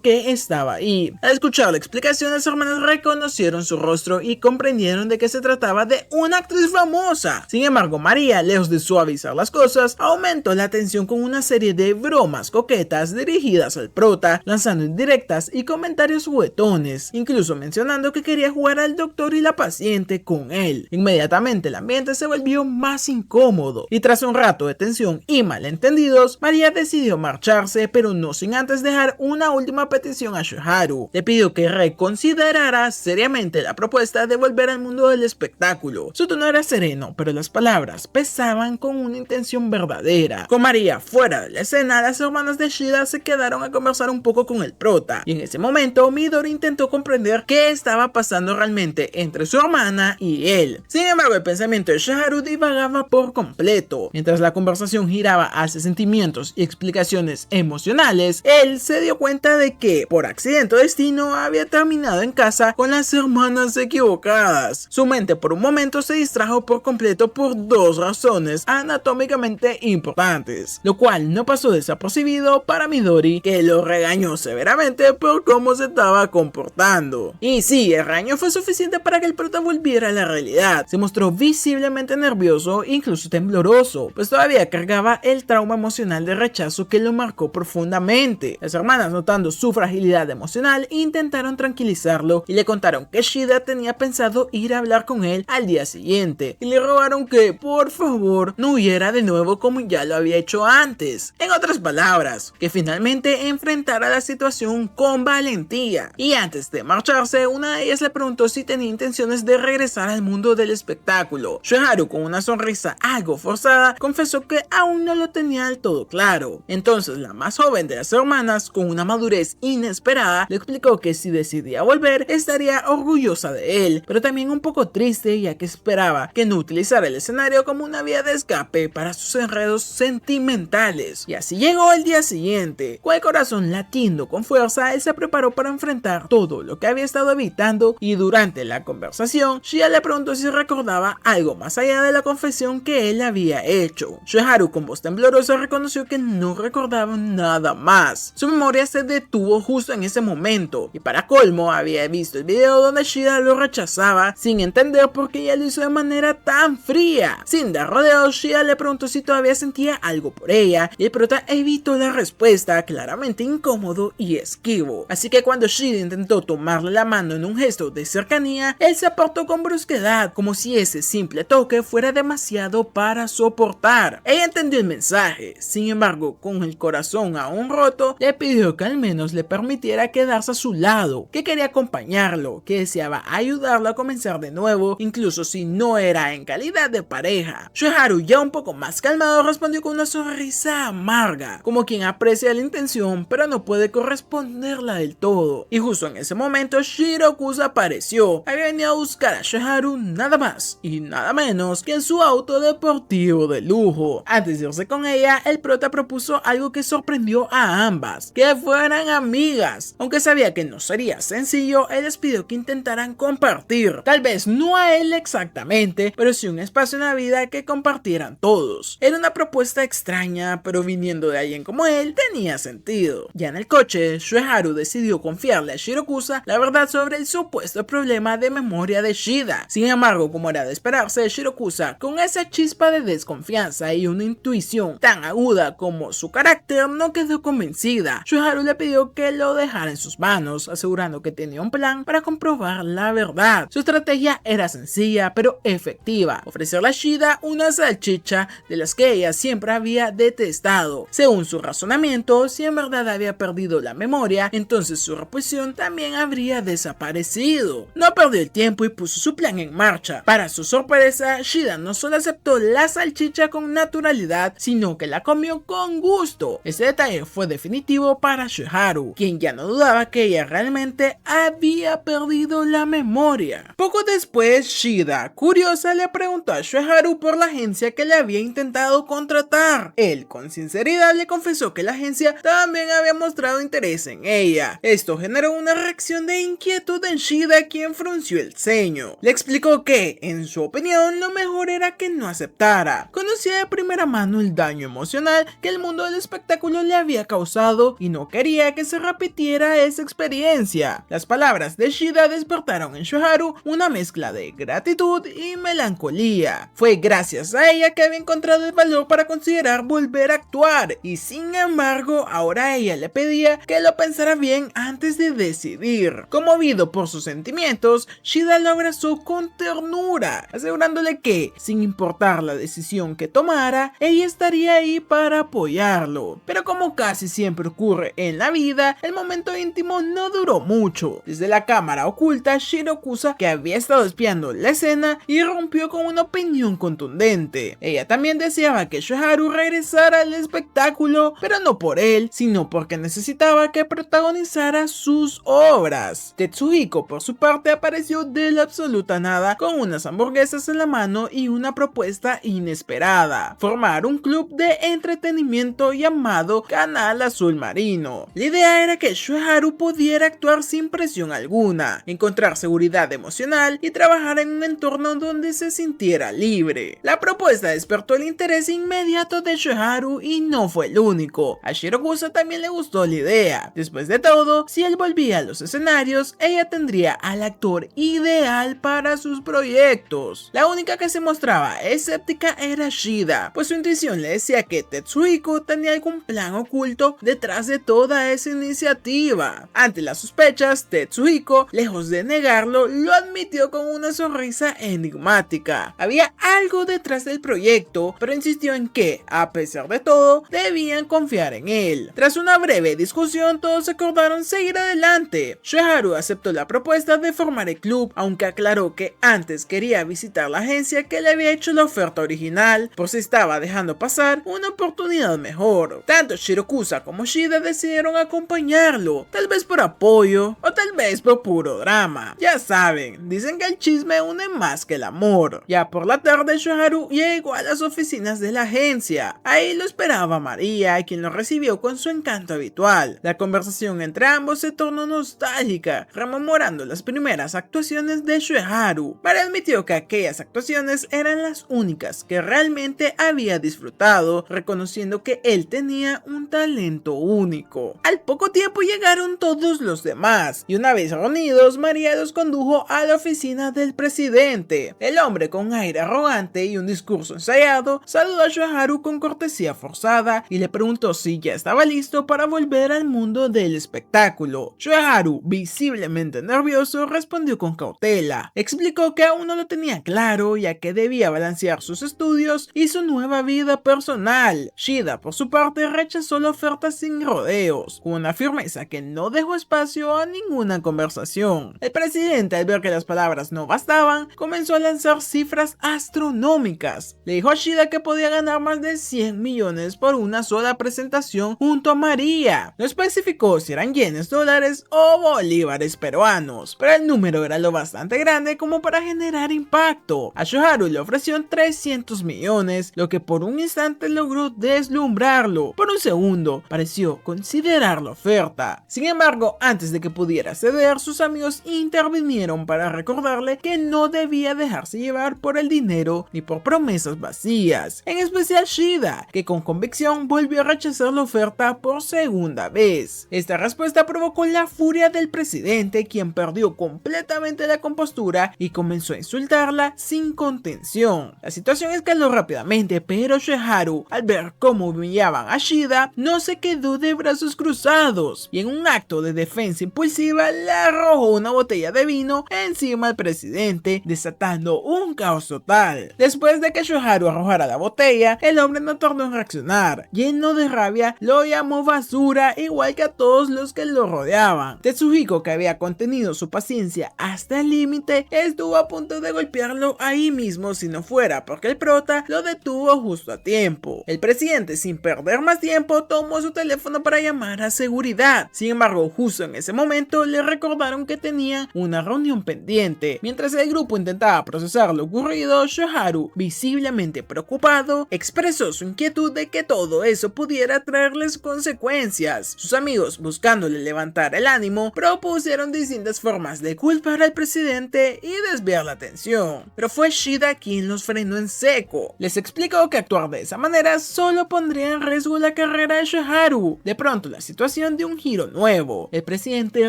qué estaba ahí. Al escuchar la explicación, las hermanas reconocieron su rostro y comprendieron de que se trataba de una actriz famosa. Sin embargo, María, lejos de suavizar las cosas, aumentó la tensión con una serie de bromas coquetas dirigidas al prota, lanzando indirectas y comentarios juguetones, incluso mencionando que quería jugar al doctor y la paciente con él. Inmediatamente el ambiente se volvió más incómodo, y tras un rato de tensión y malentendidos, María decidió marcharse, pero no sin antes dejar una última petición a Shoharu. Le pidió que reconsiderara seriamente la propuesta de volver al mundo del espectáculo. Su tono era sereno, pero las palabras pesaban con una intención verdadera. Con María fuera de la escena, las hermanas de Shida se quedaron a conversar un poco con el prota, y en ese momento Midori intentó comprender qué estaba pasando realmente entre su hermana y él. Sin embargo, el pensamiento de Shoharu divagaba por completo. Mientras la conversación giraba hacia sentimientos y explicaciones emocionales, él se dio cuenta de que, por accidente o destino, había terminado en casa con las hermanas equivocadas. Su mente por un momento se distrajo por completo por dos razones anatómicamente importantes, lo cual no pasó desapercibido para Midori, que lo regañó severamente por cómo se estaba comportando. Y sí, el regaño fue suficiente para que el prota volviera a la realidad. Se mostró visiblemente nervioso, incluso tembloroso, pues todavía cargaba el trauma emocional de rechazo que lo marcó profundamente. Las hermanas, notando su fragilidad emocional, intentaron tranquilizarlo y le contaron que Shida tenía pensado ir a hablar con él al día siguiente, y le rogaron que, por favor, no huyera de nuevo como ya lo había hecho antes. En otras palabras, que finalmente enfrentara la situación con valentía. Y antes de marcharse, una de ellas le preguntó si tenía intenciones de regresar al mundo del espectáculo. Shoharu, con una sonrisa algo forzada, confesó que aún no lo tenía del todo claro. Entonces la más joven de las hermanas, con una madurez inesperada, le explicó que si decidía volver, estaría orgullosa de él, pero también un poco triste, ya que esperaba que no utilizara el escenario como una vía de escape para sus enredos sentimentales. Y así llegó el día siguiente. Con el corazón latiendo con fuerza, él se preparó para enfrentar todo lo que había estado evitando, y durante la conversación, Shida le preguntó si recordaba algo más allá de la confesión que él había hecho. Shoharu, con voz temblorosa, reconoció que no recordaba nada más. Su memoria se detuvo justo en ese momento, y para colmo había visto el video donde Shida lo rechazaba sin entender por qué ella lo hizo de manera tan fría. Sin dar rodeos, Shida le preguntó si todavía sentía algo por ella, y el prota evitó la respuesta, claramente incómodo y esquivo. Así que cuando Shida intentó tomarle la mano en un gesto de cercanía, él se apartó con brusquedad, como si ese simple toque fuera demasiado para soportar. Ella entendió el mensaje, sin embargo, con el corazón aún roto, le pidió que al menos le permitiera quedarse a su lado, que quería acompañarlo, que deseaba ayudarlo a comenzar de nuevo, incluso si no era en calidad de pareja. Shoharu, ya un poco más calmado, respondió con una sonrisa amarga, como quien aprecia la intención pero no puede corresponderla del todo. Y justo en ese momento, Shirokusa apareció. Había venido a buscar a Shoharu nada más y nada menos que en su auto deportivo de lujo. Antes de irse con ella, el prota Carlota propuso algo que sorprendió a ambas, que fueran amigas. Aunque sabía que no sería sencillo, él les pidió que intentaran compartir, tal vez no a él exactamente, pero sí un espacio en la vida que compartieran todos. Era una propuesta extraña, pero viniendo de alguien como él, tenía sentido. Ya en el coche, Shueharu decidió confiarle a Shirakusa la verdad sobre el supuesto problema de memoria de Shida. Sin embargo, como era de esperarse, Shirakusa, con esa chispa de desconfianza y una intuición tan aguda como su carácter, no quedó convencida. Shueharu le pidió que lo dejara en sus manos, asegurando que tenía un plan para comprobar la verdad. Su estrategia era sencilla pero efectiva: ofrecerle a Shida una salchicha de las que ella siempre había detestado. Según su razonamiento, si en verdad había perdido la memoria, entonces su repulsión también habría desaparecido. No perdió el tiempo y puso su plan en marcha. Para su sorpresa, Shida no solo aceptó la salchicha con naturalidad, sino que la comió con gusto. Este detalle fue definitivo para Shueharu, quien ya no dudaba que ella realmente había perdido la memoria. Poco después, Shida, curiosa, le preguntó a Shueharu por la agencia que le había intentado contratar. Él, con sinceridad, le confesó que la agencia también había mostrado interés en ella. Esto generó una reacción de inquietud en Shida, quien frunció el ceño. Le explicó que, en su opinión, lo mejor era que no aceptara. Conocía de primera mano el daño emocional que el mundo del espectáculo le había causado y no quería que se repitiera esa experiencia. Las palabras de Shida despertaron en Shueharu una mezcla de gratitud y melancolía. Fue gracias a ella que había encontrado el valor para considerar volver a actuar, y sin embargo ahora ella le pedía que lo pensara bien antes de decidir. Conmovido por sus sentimientos, Shida lo abrazó con ternura, asegurándole que, sin importar la decisión que tomara, ella estaría ahí para apoyarlo. Pero como casi siempre ocurre en la vida, el momento íntimo no duró mucho. Desde la cámara oculta, Shirakusa, que había estado espiando la escena, irrumpió con una opinión contundente. Ella también deseaba que Shueharu regresara al espectáculo, pero no por él, sino porque necesitaba que protagonizara sus obras. Tetsuhiko, por su parte, apareció de la absoluta nada con unas hamburguesas en la mano y una propuesta inesperada: formar un club de entretenimiento llamado Canal Azul Marino. La idea era que Shueharu pudiera actuar sin presión alguna, encontrar seguridad emocional y trabajar en un entorno donde se sintiera libre. La propuesta despertó el interés inmediato de Shueharu y no fue el único. A Shirakusa también le gustó la idea. Después de todo, si él volvía a los escenarios, ella tendría al actor ideal para sus proyectos. La única que se mostraba escéptica era Shida, pues su intuición le decía que Tetsuhiko tenía algún plan oculto detrás de toda esa iniciativa. Ante las sospechas, Tetsuhiko, lejos de negarlo, lo admitió con una sonrisa enigmática. Había algo detrás del proyecto, pero insistió en que, a pesar de todo, debían confiar en él. Tras una breve discusión, todos acordaron seguir adelante. Shueharu aceptó la propuesta de formar el club, aunque aclaró que antes quería visitar la agencia que le había hecho la oferta original, por si estaba dejando pasar una oportunidad mejor. Tanto Shirakusa como Shida decidieron acompañarlo, tal vez por apoyo o tal vez por puro drama. Ya saben, dicen que el chisme une más que el amor. Ya por la tarde, Shueharu llegó a las oficinas de la agencia. Ahí lo esperaba María, quien lo recibió con su encanto habitual. La conversación entre ambos se tornó nostálgica, rememorando las primeras actuaciones de Shueharu. María admitió que aquellas actuaciones eran las únicas que realmente había disfrutado, reconociendo que él tenía un talento único. Al poco tiempo llegaron todos los demás, y una vez reunidos, María los condujo a la oficina del presidente. El hombre, con aire arrogante y un discurso ensayado, saludó a Shueharu con cortesía forzada y le preguntó si ya estaba listo para volver al mundo del espectáculo. Shueharu, visiblemente nervioso, respondió con cautela. Explicó que aún no lo tenía claro, ya que debía balancear sus estudios y su nueva vida personal. Shida, por su parte, rechazó la oferta sin rodeos, con una firmeza que no dejó espacio a ninguna conversación. El presidente, al ver que las palabras no bastaban, comenzó a lanzar cifras astronómicas. Le dijo a Shida que podía ganar más de 100 millones por una sola presentación junto a María. No especificó si eran yenes, dólares o bolívares peruanos, pero el número era lo bastante grande como para generar impacto. A Shueharu le ofrecieron 300 millones, lo que por un instante logró deslumbrarlo. Por un segundo, pareció considerar la oferta. Sin embargo, antes de que pudiera ceder, sus amigos intervinieron para recordarle que no debía dejarse llevar por el dinero ni por promesas vacías. En especial Shida, que con convicción volvió a rechazar la oferta por segunda vez. Esta respuesta provocó la furia del presidente, quien perdió completamente la compostura y comenzó a insultarla sin contención. La situación escaló rápidamente, pero Shoharu, al ver cómo humillaban a Shida, no se quedó de brazos cruzados y en un acto de defensa impulsiva le arrojó una botella de vino encima al presidente, desatando un caos total. Después de que Shoharu arrojara la botella, el hombre no tardó en reaccionar. Lleno de rabia, lo llamó basura, igual que a todos los que lo rodeaban. Tetsuhiko, que había contenido su paciencia hasta el límite, estuvo a punto de golpearlo ahí mismo si no fuera porque el prota lo detuvo justo a tiempo. El presidente, sin perder más tiempo, tomó su teléfono para llamar a seguridad. Sin embargo, justo en ese momento le recordaron que tenía una reunión pendiente. Mientras el grupo intentaba procesar lo ocurrido, Shoharu, visiblemente preocupado, expresó su inquietud de que todo eso pudiera traerles consecuencias. Sus amigos, buscándole levantar el ánimo, propusieron distintas formas de culpar al presidente y desviar la atención, pero fue Shida quien los frenó en seco. Les explicó que actuar de esa manera solo pondría en riesgo la carrera de Shoharu. De pronto la situación dio un giro nuevo. El presidente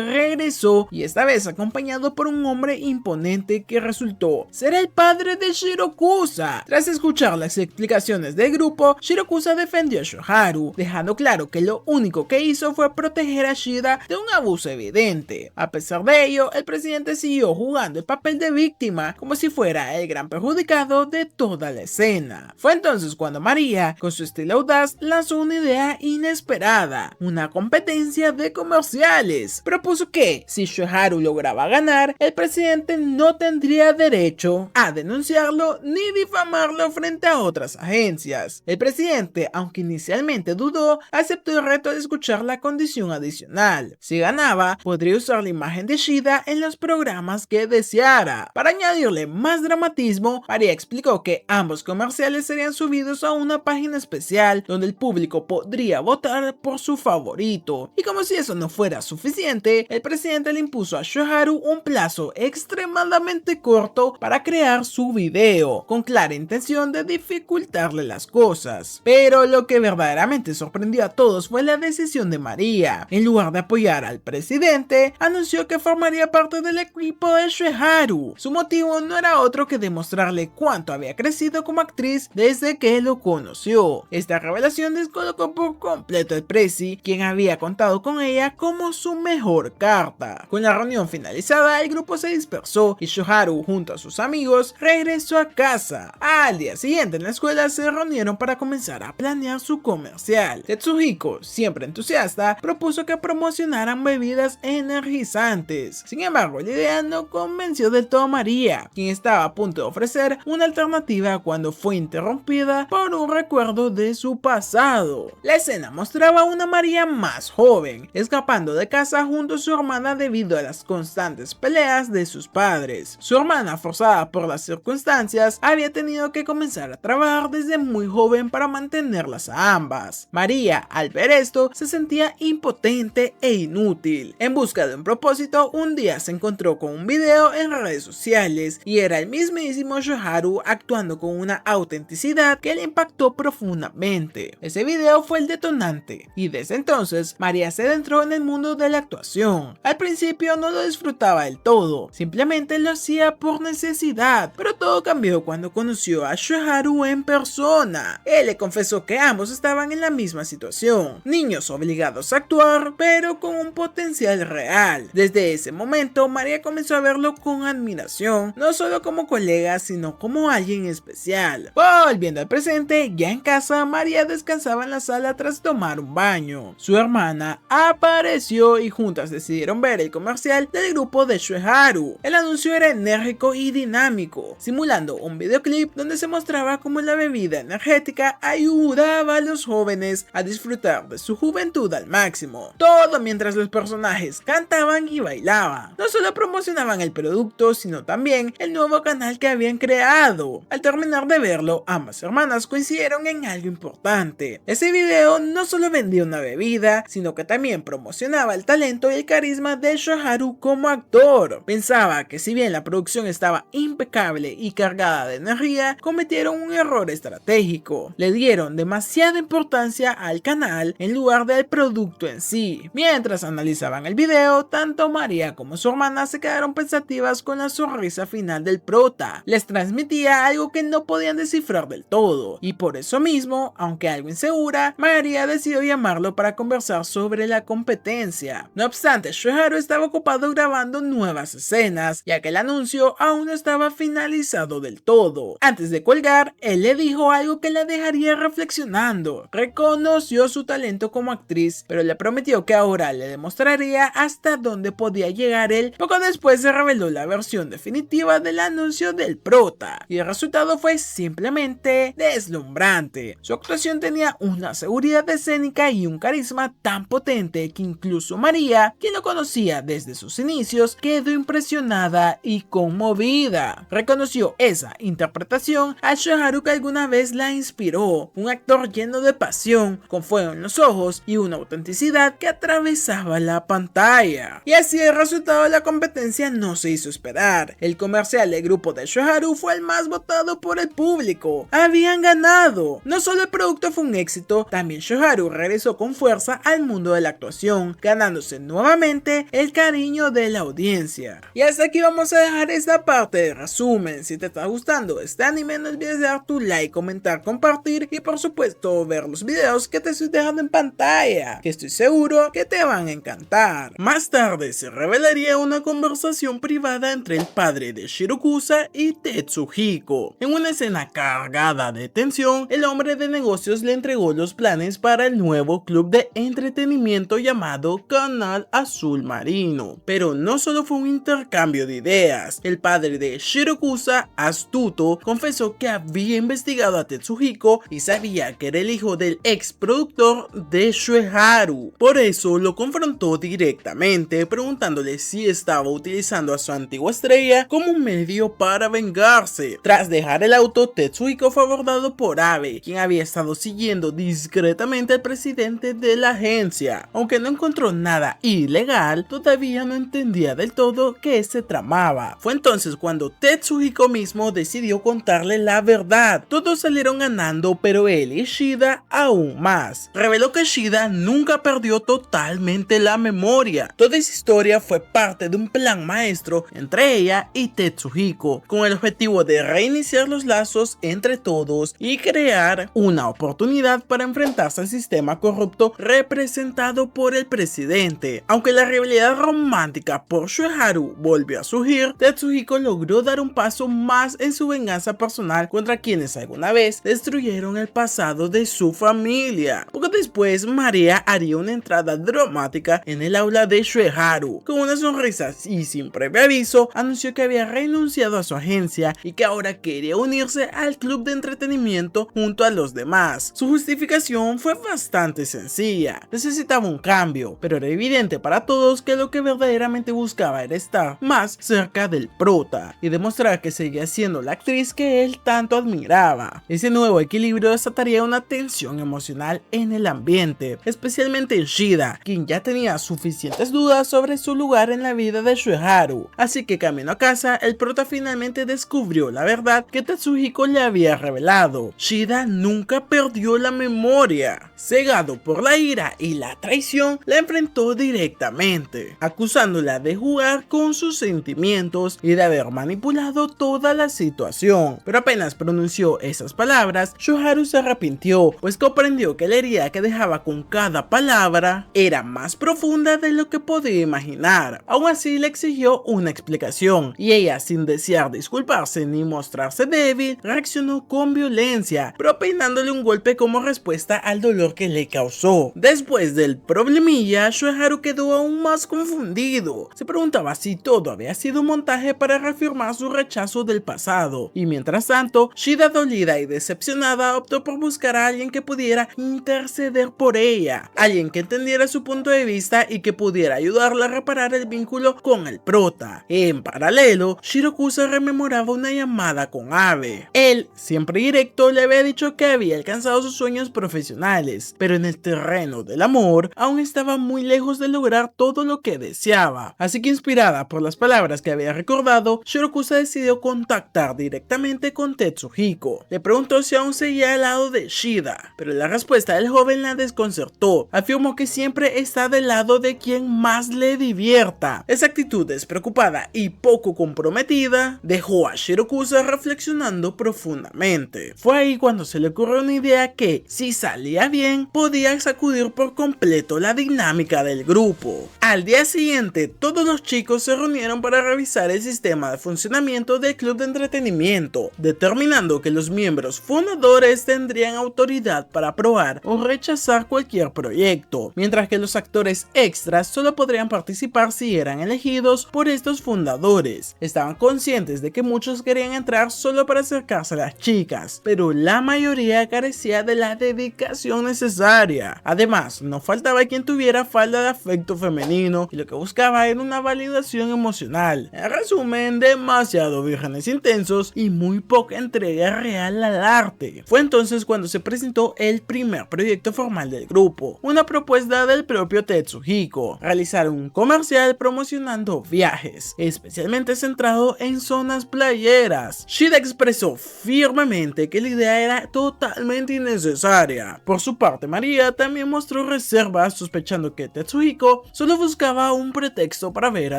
regresó y esta vez acompañado por un hombre imponente que resultó ser el padre de Shirokusa. Tras escuchar las explicaciones del grupo, Shirokusa defendió a Shoharu, dejando claro que lo único que hizo fue proteger a Shida de un abuso evidente. A pesar de ello, el presidente siguió jugando el papel de víctima como si fuera el gran perjudicado de toda la escena. Fue entonces cuando María, con su estilo audaz, lanzó una idea inesperada, una competencia de comerciales. Propuso que, si Shoharu lograba ganar, el presidente no tendría derecho a denunciarlo ni difamarlo frente a otras agencias. El presidente, aunque inicialmente dudó, aceptó el reto de escuchar la condición adicional. Si ganaba, podría usar la imagen de Shida en los programas que deseara. Para añadirle más dramatismo, María explicó que ambos comerciales serían subidos a una página especial donde el público podría votar por su favorito. Y como si eso no fuera suficiente, el presidente le impuso a Shoharu un plazo extremadamente corto para crear su video, con clara intención de dificultarle las cosas. Pero lo que verdaderamente sorprendió a todos fue la decisión de María. En lugar de apoyar al presidente, anunció que formaría parte del equipo de Shoharu. Su motivo no era otro que demostrarle cuánto había crecido como actriz desde que lo conoció. Esta revelación descolocó por completo al Prezi, quien había contado con ella como su mejor carta. Con la reunión finalizada, el grupo se dispersó y Shoharu, junto a sus amigos, regresó a casa. Al día siguiente en la escuela se reunieron para comenzar a planear su comercial. Tetsuhiko, siempre entusiasta, propuso que promocionaran bebidas energizantes. Sin embargo, la idea no convenció del todo a María, quien estaba a punto de ofrecer una alternativa cuando fue interrumpida por un recuerdo de su pasado. La escena mostraba a una María más joven, escapando de casa junto a su hermana debido a las constantes peleas de sus padres. Su hermana, forzada por las circunstancias, había tenido que comenzar a trabajar desde muy joven para mantenerlas a ambas. María, al ver esto, se sentía impotente e inútil. En busca de un propósito, un día se encontró con un video en redes sociales y era el mismísimo Shoharu actuando con una autenticidad que le impactó profundamente. Ese video fue el detonante y desde entonces María se adentró en el mundo de la actuación. Al principio no lo disfrutaba del todo, simplemente lo hacía por necesidad, pero todo cambió cuando conoció a Shoharu en persona. Él le confesó que ambos estaban en la misma situación, niños obligados a actuar, pero con un potencial real. Desde ese momento, María comenzó a verlo con admiración, no solo como colega, sino como alguien especial. Volviendo al presente, ya en casa, María descansaba en la sala tras tomar un baño. Su hermana apareció y juntas decidieron ver el comercial del grupo de Shoharu. El anuncio era enérgico y dinámico, simulando un videoclip donde se mostraba cómo la bebida energética ayudaba a los jóvenes a disfrutar de su juventud al máximo. Todo mientras los personajes cantaban y bailaban. No solo promocionaban el producto, sino también el nuevo canal que habían creado. Al terminar de verlo, ambas hermanas coincidieron en algo algo importante. Ese video no solo vendía una bebida, sino que también promocionaba el talento y el carisma de Shoharu como actor. Pensaba que si bien la producción estaba impecable y cargada de energía, cometieron un error estratégico. Le dieron demasiada importancia al canal en lugar del producto en sí. Mientras analizaban el video, tanto María como su hermana se quedaron pensativas con la sonrisa final del prota. Les transmitía algo que no podían descifrar del todo, y por eso mismo, aunque algo insegura, María decidió llamarlo para conversar sobre la competencia. No obstante, Shoharu estaba ocupado grabando nuevas escenas, ya que el anuncio aún no estaba finalizado del todo. Antes de colgar, él le dijo algo que la dejaría reflexionando. Reconoció su talento como actriz, pero le prometió que ahora le demostraría hasta dónde podía llegar él. Poco después se reveló la versión definitiva del anuncio del prota, y el resultado fue simplemente deslumbrante. Su actuación tenía una seguridad escénica y un carisma tan potente que incluso María, quien lo conocía desde sus inicios, quedó impresionada y conmovida. Reconoció esa interpretación a Shoharu que alguna vez la inspiró, un actor lleno de pasión, con fuego en los ojos y una autenticidad que atravesaba la pantalla. Y así el resultado de la competencia no se hizo esperar. El comercial del grupo de Shoharu fue el más votado por el público. Habían ganado. No solo el producto fue un éxito, también Shoharu regresó con fuerza al mundo de la actuación, ganándose nuevamente el cariño de la audiencia. Y hasta aquí vamos a dejar esta parte de resumen. Si te está gustando este anime, no olvides dar tu like, comentar, compartir y por supuesto ver los videos que te estoy dejando en pantalla, que estoy seguro que te van a encantar. Más tarde se revelaría una conversación privada entre el padre de Shirakusa y Tetsuhiko. En una escena cargada de tensión, el hombre de negocios le entregó los planes para el nuevo club de entretenimiento llamado Canal Azul Marino. Pero no solo fue un intercambio de ideas. El padre de Shirakusa, astuto, confesó que había investigado a Tetsuhiko y sabía que era el hijo del ex productor de Shoharu. Por eso lo confrontó directamente, preguntándole si estaba utilizando a su antigua estrella como un medio para vengarse. Tras dejar el auto, Tetsuhiko fue abordado por Abe, quien había estado siguiendo discretamente al presidente de la agencia. Aunque no encontró nada ilegal, todavía no entendía del todo qué se tramaba. Fue entonces cuando Tetsuhiko mismo decidió contarle la verdad. Todos salieron ganando, pero él y Shida aún más. Reveló que Shida nunca perdió totalmente la memoria. Toda esa historia fue parte de un plan maestro entre ella y Tetsuhiko, con el objetivo de reiniciar los lazos entre todos y crear una oportunidad para enfrentarse al sistema corrupto representado por el presidente. Aunque la rivalidad romántica por Shoharu volvió a surgir, Tetsuhiko logró dar un paso más en su venganza personal contra quienes alguna vez destruyeron el pasado de su familia. Poco después, María haría una entrada dramática en el aula de Shoharu. Con una sonrisa y sin previo aviso, anunció que había renunciado a su agencia y que ahora quería unirse al club de entretenimiento junto a los demás. Su justificación fue bastante sencilla. Necesitaba un cambio, pero era evidente para todos que lo que verdaderamente buscaba era estar más cerca del prota y demostrar que seguía siendo la actriz que él tanto admiraba. Ese nuevo equilibrio desataría una tensión emocional en el ambiente, especialmente en Shida, quien ya tenía suficientes dudas sobre su lugar en la vida de Shoharu. Así que camino a casa, el prota finalmente descubrió la verdad que Tetsuhiko le había revelado. Shida nunca perdió la memoria. Cegado por la ira y la traición, la enfrentó directamente, acusándola de jugar con sus sentimientos y de haber manipulado toda la situación. Pero apenas pronunció esas palabras, Shoharu se arrepintió, pues comprendió que la herida que dejaba con cada palabra era más profunda de lo que podía imaginar. Aún así le exigió una explicación, y ella, sin desear disculparse ni mostrarse débil, reaccionó con violencia, propinándole un golpe como respuesta al dolor que le causó. Después del problemilla, Shoharu quedó aún más confundido. Se preguntaba si todo había sido un montaje para reafirmar su rechazo del pasado, y mientras tanto, Shida, dolida y decepcionada, optó por buscar a alguien que pudiera interceder por ella, alguien que entendiera su punto de vista y que pudiera ayudarla a reparar el vínculo con el prota. En paralelo, Shirakusa rememoraba una llamada con Abe. Él, siempre directo, le había dicho que ya había alcanzado sus sueños profesionales, pero en el terreno del amor aún estaba muy lejos de lograr todo lo que deseaba. Así que, inspirada por las palabras que había recordado, Shirokusa decidió contactar directamente con Tetsuhiko. Le preguntó si aún seguía al lado de Shida, pero la respuesta del joven la desconcertó. Afirmó que siempre está del lado de quien más le divierta. Esa actitud despreocupada y poco comprometida dejó a Shirokusa reflexionando profundamente. Fue ahí cuando se le ocurrió una idea que, si salía bien, podía sacudir por completo la dinámica del grupo. Al día siguiente, todos los chicos se reunieron para revisar el sistema de funcionamiento del club de entretenimiento, determinando que los miembros fundadores tendrían autoridad para aprobar o rechazar cualquier proyecto, mientras que los actores extras solo podrían participar si eran elegidos por estos fundadores. Estaban conscientes de que muchos querían entrar solo para acercarse a las chicas, pero la mayoría carecía de la dedicación necesaria. Además, no faltaba quien tuviera falta de afecto femenino y lo que buscaba era una validación emocional. En resumen, demasiado vírgenes intensos y muy poca entrega real al arte. Fue entonces cuando se presentó el primer proyecto formal del grupo, una propuesta del propio Tetsuhiko: realizar un comercial promocionando viajes, especialmente centrado en zonas playeras. Shida expresó firmemente que la idea era totalmente innecesaria. Por su parte, María también mostró reservas, sospechando que Tetsuhiko solo buscaba un pretexto para ver a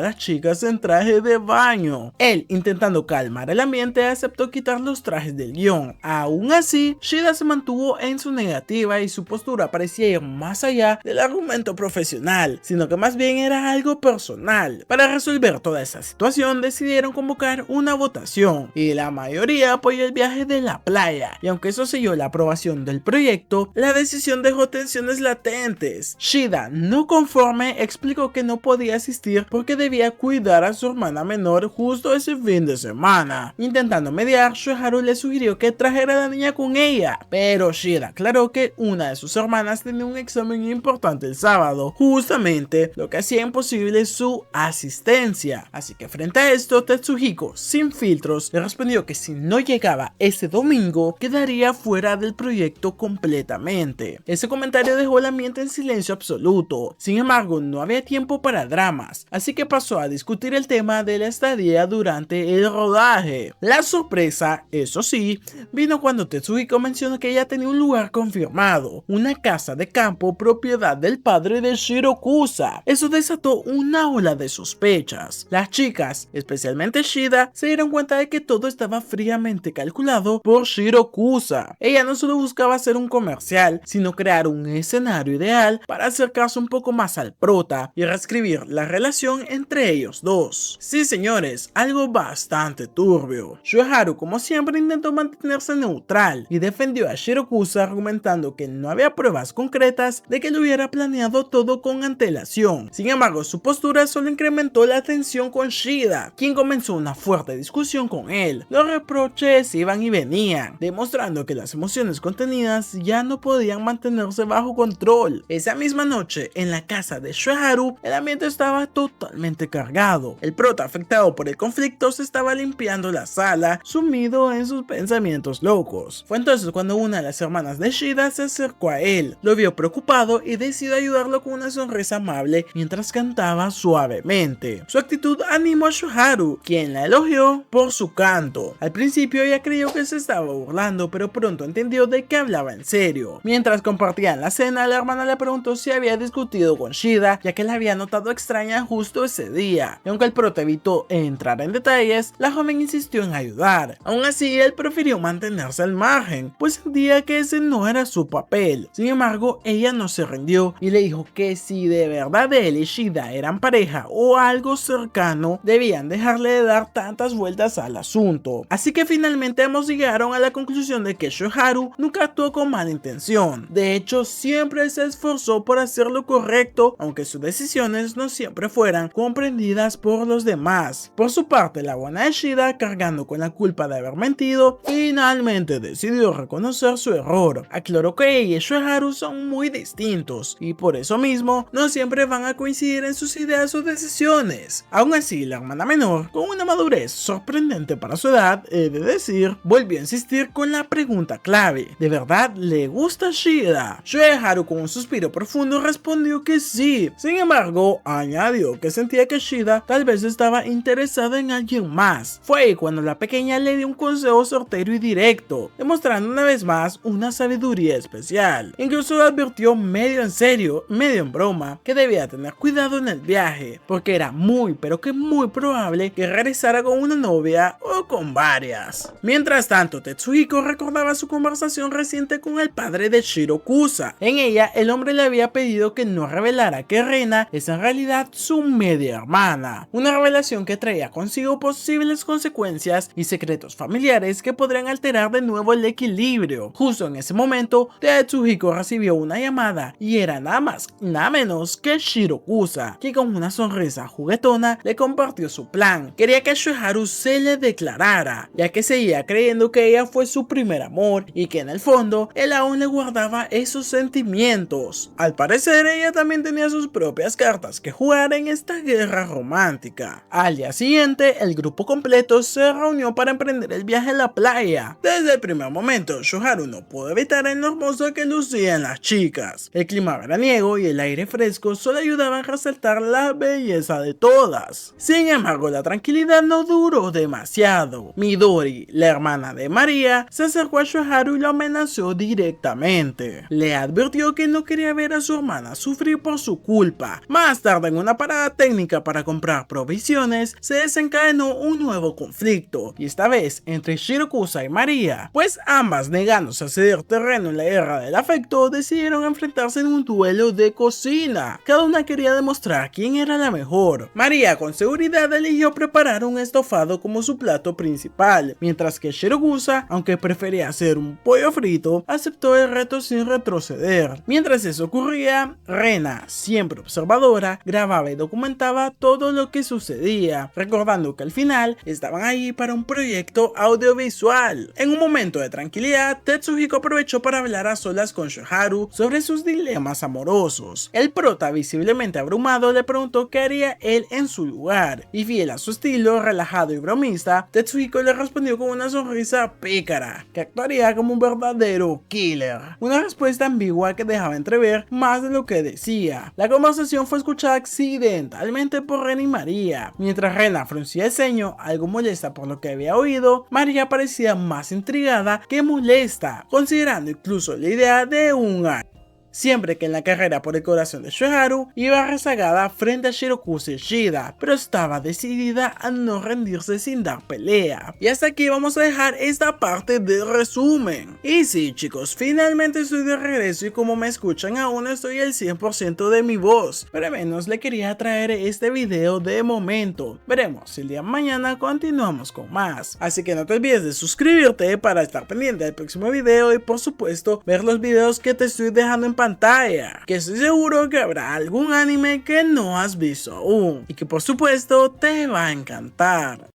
las chicas en traje de baño. Él, intentando calmar el ambiente, aceptó quitar los trajes del guión. Aún así, Shida se mantuvo en su negativa y su postura parecía ir más allá del argumento profesional, sino que más bien era algo personal. Para resolver toda esa situación, decidieron convocar una votación y la mayoría apoyó el viaje de la playa, y aunque eso selló la aprobación del proyecto, la decisión dejó tensiones latentes. Shida, no conforme, explicó que no podía asistir porque debía cuidar a su hermana menor justo ese fin de semana. Intentando mediar, Shueharu le sugirió que trajera a la niña con ella, pero Shida aclaró que una de sus hermanas tenía un examen importante el sábado, justamente lo que hacía imposible su asistencia. Así que frente a esto, Tetsuhiko, sin filtros, le respondió que si no llegaba ese domingo, quedaría fuera del proyecto completamente. Ese comentario dejó el ambiente en silencio absoluto. Sin embargo, no había tiempo para dramas, así que pasó a discutir el tema de la estadía durante el rodaje. La sorpresa, eso sí, vino cuando Tetsuhiko mencionó que ella tenía un lugar confirmado, una casa de campo propiedad del padre de Shirokusa. Eso desató una ola de sospechas. Las chicas, especialmente Shida, se dieron cuenta de que todo estaba fríamente calculado por Shirokusa. Ella no solo buscaba hacer un comercial, sino crear un escenario ideal para acercarse un poco más al prota y reescribir la relación entre ellos dos. Sí, señores, algo bastante turbio. Shueharu, como siempre, intentó mantenerse neutral y defendió a Shirokusa, argumentando que no había pruebas concretas de que lo hubiera planeado todo con antelación. Sin embargo, su postura solo incrementó la tensión con Shida, quien comenzó una fuerte discusión con él. Los reproches iban y venían, demostrando que las emociones contenidas ya no podían mantenerse bajo control. Esa misma noche, en la casa de Shueharu, el ambiente estaba totalmente cargado. El prota, afectado por el conflicto, se estaba limpiando la sala, sumido en sus pensamientos locos. Fue entonces cuando una de las hermanas de Shida se acercó a él, lo vio preocupado y decidió ayudarlo con una sonrisa amable mientras cantaba suavemente. Su actitud animó a Shueharu, quien la elogió por su canto. Al principio ella creyó que se estaba burlando, pero pronto entendió de que hablaba en serio. Mientras compartían la cena, la hermana le preguntó si había discutido con Shida, ya que la había notado extraña justo ese día. Y aunque el prota evitó entrar en detalles, la joven insistió en ayudar. Aún así, él prefirió mantenerse al margen, pues sentía que ese no era su papel. Sin embargo, ella no se rindió y le dijo que si de verdad él y Shida eran pareja o algo cercano, debían dejarle de dar tantas vueltas al asunto. Así que finalmente ambos llegaron a la conclusión de que Shueharu nunca actuó con mala intención. De hecho, siempre se esforzó por hacer lo correcto, aunque sus decisiones no siempre fueran comprendidas por los demás. Por su parte, la buena de Shida, cargando con la culpa de haber mentido, finalmente decidió reconocer su error. Aclaró que ella y Shueharu son muy distintos y por eso mismo no siempre van a coincidir en sus ideas o decisiones. Aún así, la hermana menor, con una madurez sorprendente para su edad, he de decir, volvió a insistir con la pregunta clave. ¿De verdad le gusta Shida? Shoeharu con un suspiro profundo respondió que sí. Sin embargo, añadió que sentía que Shida tal vez estaba interesada en alguien más. Fue ahí cuando la pequeña le dio un consejo certero y directo, demostrando una vez más una sabiduría especial. Incluso le advirtió medio en serio, medio en broma, que debía tener cuidado en el viaje, porque era muy pero que muy probable que regresara con una novia o con varias. Mientras tanto, Tetsuhiko recordaba su conversación reciente con el padre de Shirokusa. En ella, el hombre le había pedido que no revelara que Rena es en realidad su media hermana, una revelación que traía consigo posibles consecuencias y secretos familiares que podrían alterar de nuevo el equilibrio. Justo en ese momento, Tetsuhiko recibió una llamada y era nada más, nada menos que Shirokusa, que con una sonrisa juguetona le compartió su plan. Quería que Shoeharu se le declarara, ya que seguía creyendo que ella fue su primer amor y que en el fondo él aún le guardaba esos sentimientos. Al parecer, ella también tenía sus propias cartas que jugar en esta guerra romántica. Al día siguiente, el grupo completo se reunió para emprender el viaje a la playa. Desde el primer momento, Shoeharu no pudo evitar lo hermoso que lucían las chicas. El clima veraniego y el aire fresco solo ayudaban a resaltar la belleza de todas. Sin embargo, la tranquilidad no duró demasiado. Midori, la hermana de María, se acercó a Shoeharu y lo amenazó directamente. Le advirtió que no quería ver a su hermana sufrir por su culpa. Más tarde, en una parada técnica para comprar provisiones, se desencadenó un nuevo conflicto, y esta vez entre Shirokusa y María, pues ambas, negándose a ceder terreno en la guerra del afecto, decidieron enfrentarse en un duelo de cocina. Cada una quería demostrar quién era la mejor. María con seguridad eligió preparar un estofado como su plato principal, mientras que Shirokusa, aunque prefería hacer un pollo frito, aceptó el reto sin retroceder. Mientras eso ocurría, Rena, siempre observadora, grababa y documentaba todo lo que sucedía, recordando que al final estaban ahí para un proyecto audiovisual. En un momento de tranquilidad, Tetsuhiko aprovechó para hablar a solas con Shoeharu sobre sus dilemas amorosos. El prota, visiblemente abrumado, le preguntó qué haría él en su lugar, y fiel a su estilo relajado y bromista, Tetsuhiko le respondió con una sonrisa pícara, que actuaría como un verdadero killer. Una respuesta ambigua que dejaba entrever más de lo que decía. La conversación fue escuchada accidentalmente por Rena y María. Mientras Rena fruncía el ceño, algo molesta por lo que había oído, María parecía más intrigada que molesta, considerando incluso la idea de un año. Siempre que en la carrera por el corazón de Shoeharu iba rezagada frente a Shirokusa y Shida, pero estaba decidida a no rendirse sin dar pelea. Y hasta aquí vamos a dejar esta parte del resumen. Y sí, chicos, finalmente estoy de regreso y como me escuchan aún no estoy al 100% de mi voz, pero al menos le quería traer este video de momento. Veremos si el día de mañana continuamos con más. Así que no te olvides de suscribirte para estar pendiente del próximo video y por supuesto ver los videos que te estoy dejando en pantalla, que estoy seguro que habrá algún anime que no has visto aún y que por supuesto te va a encantar.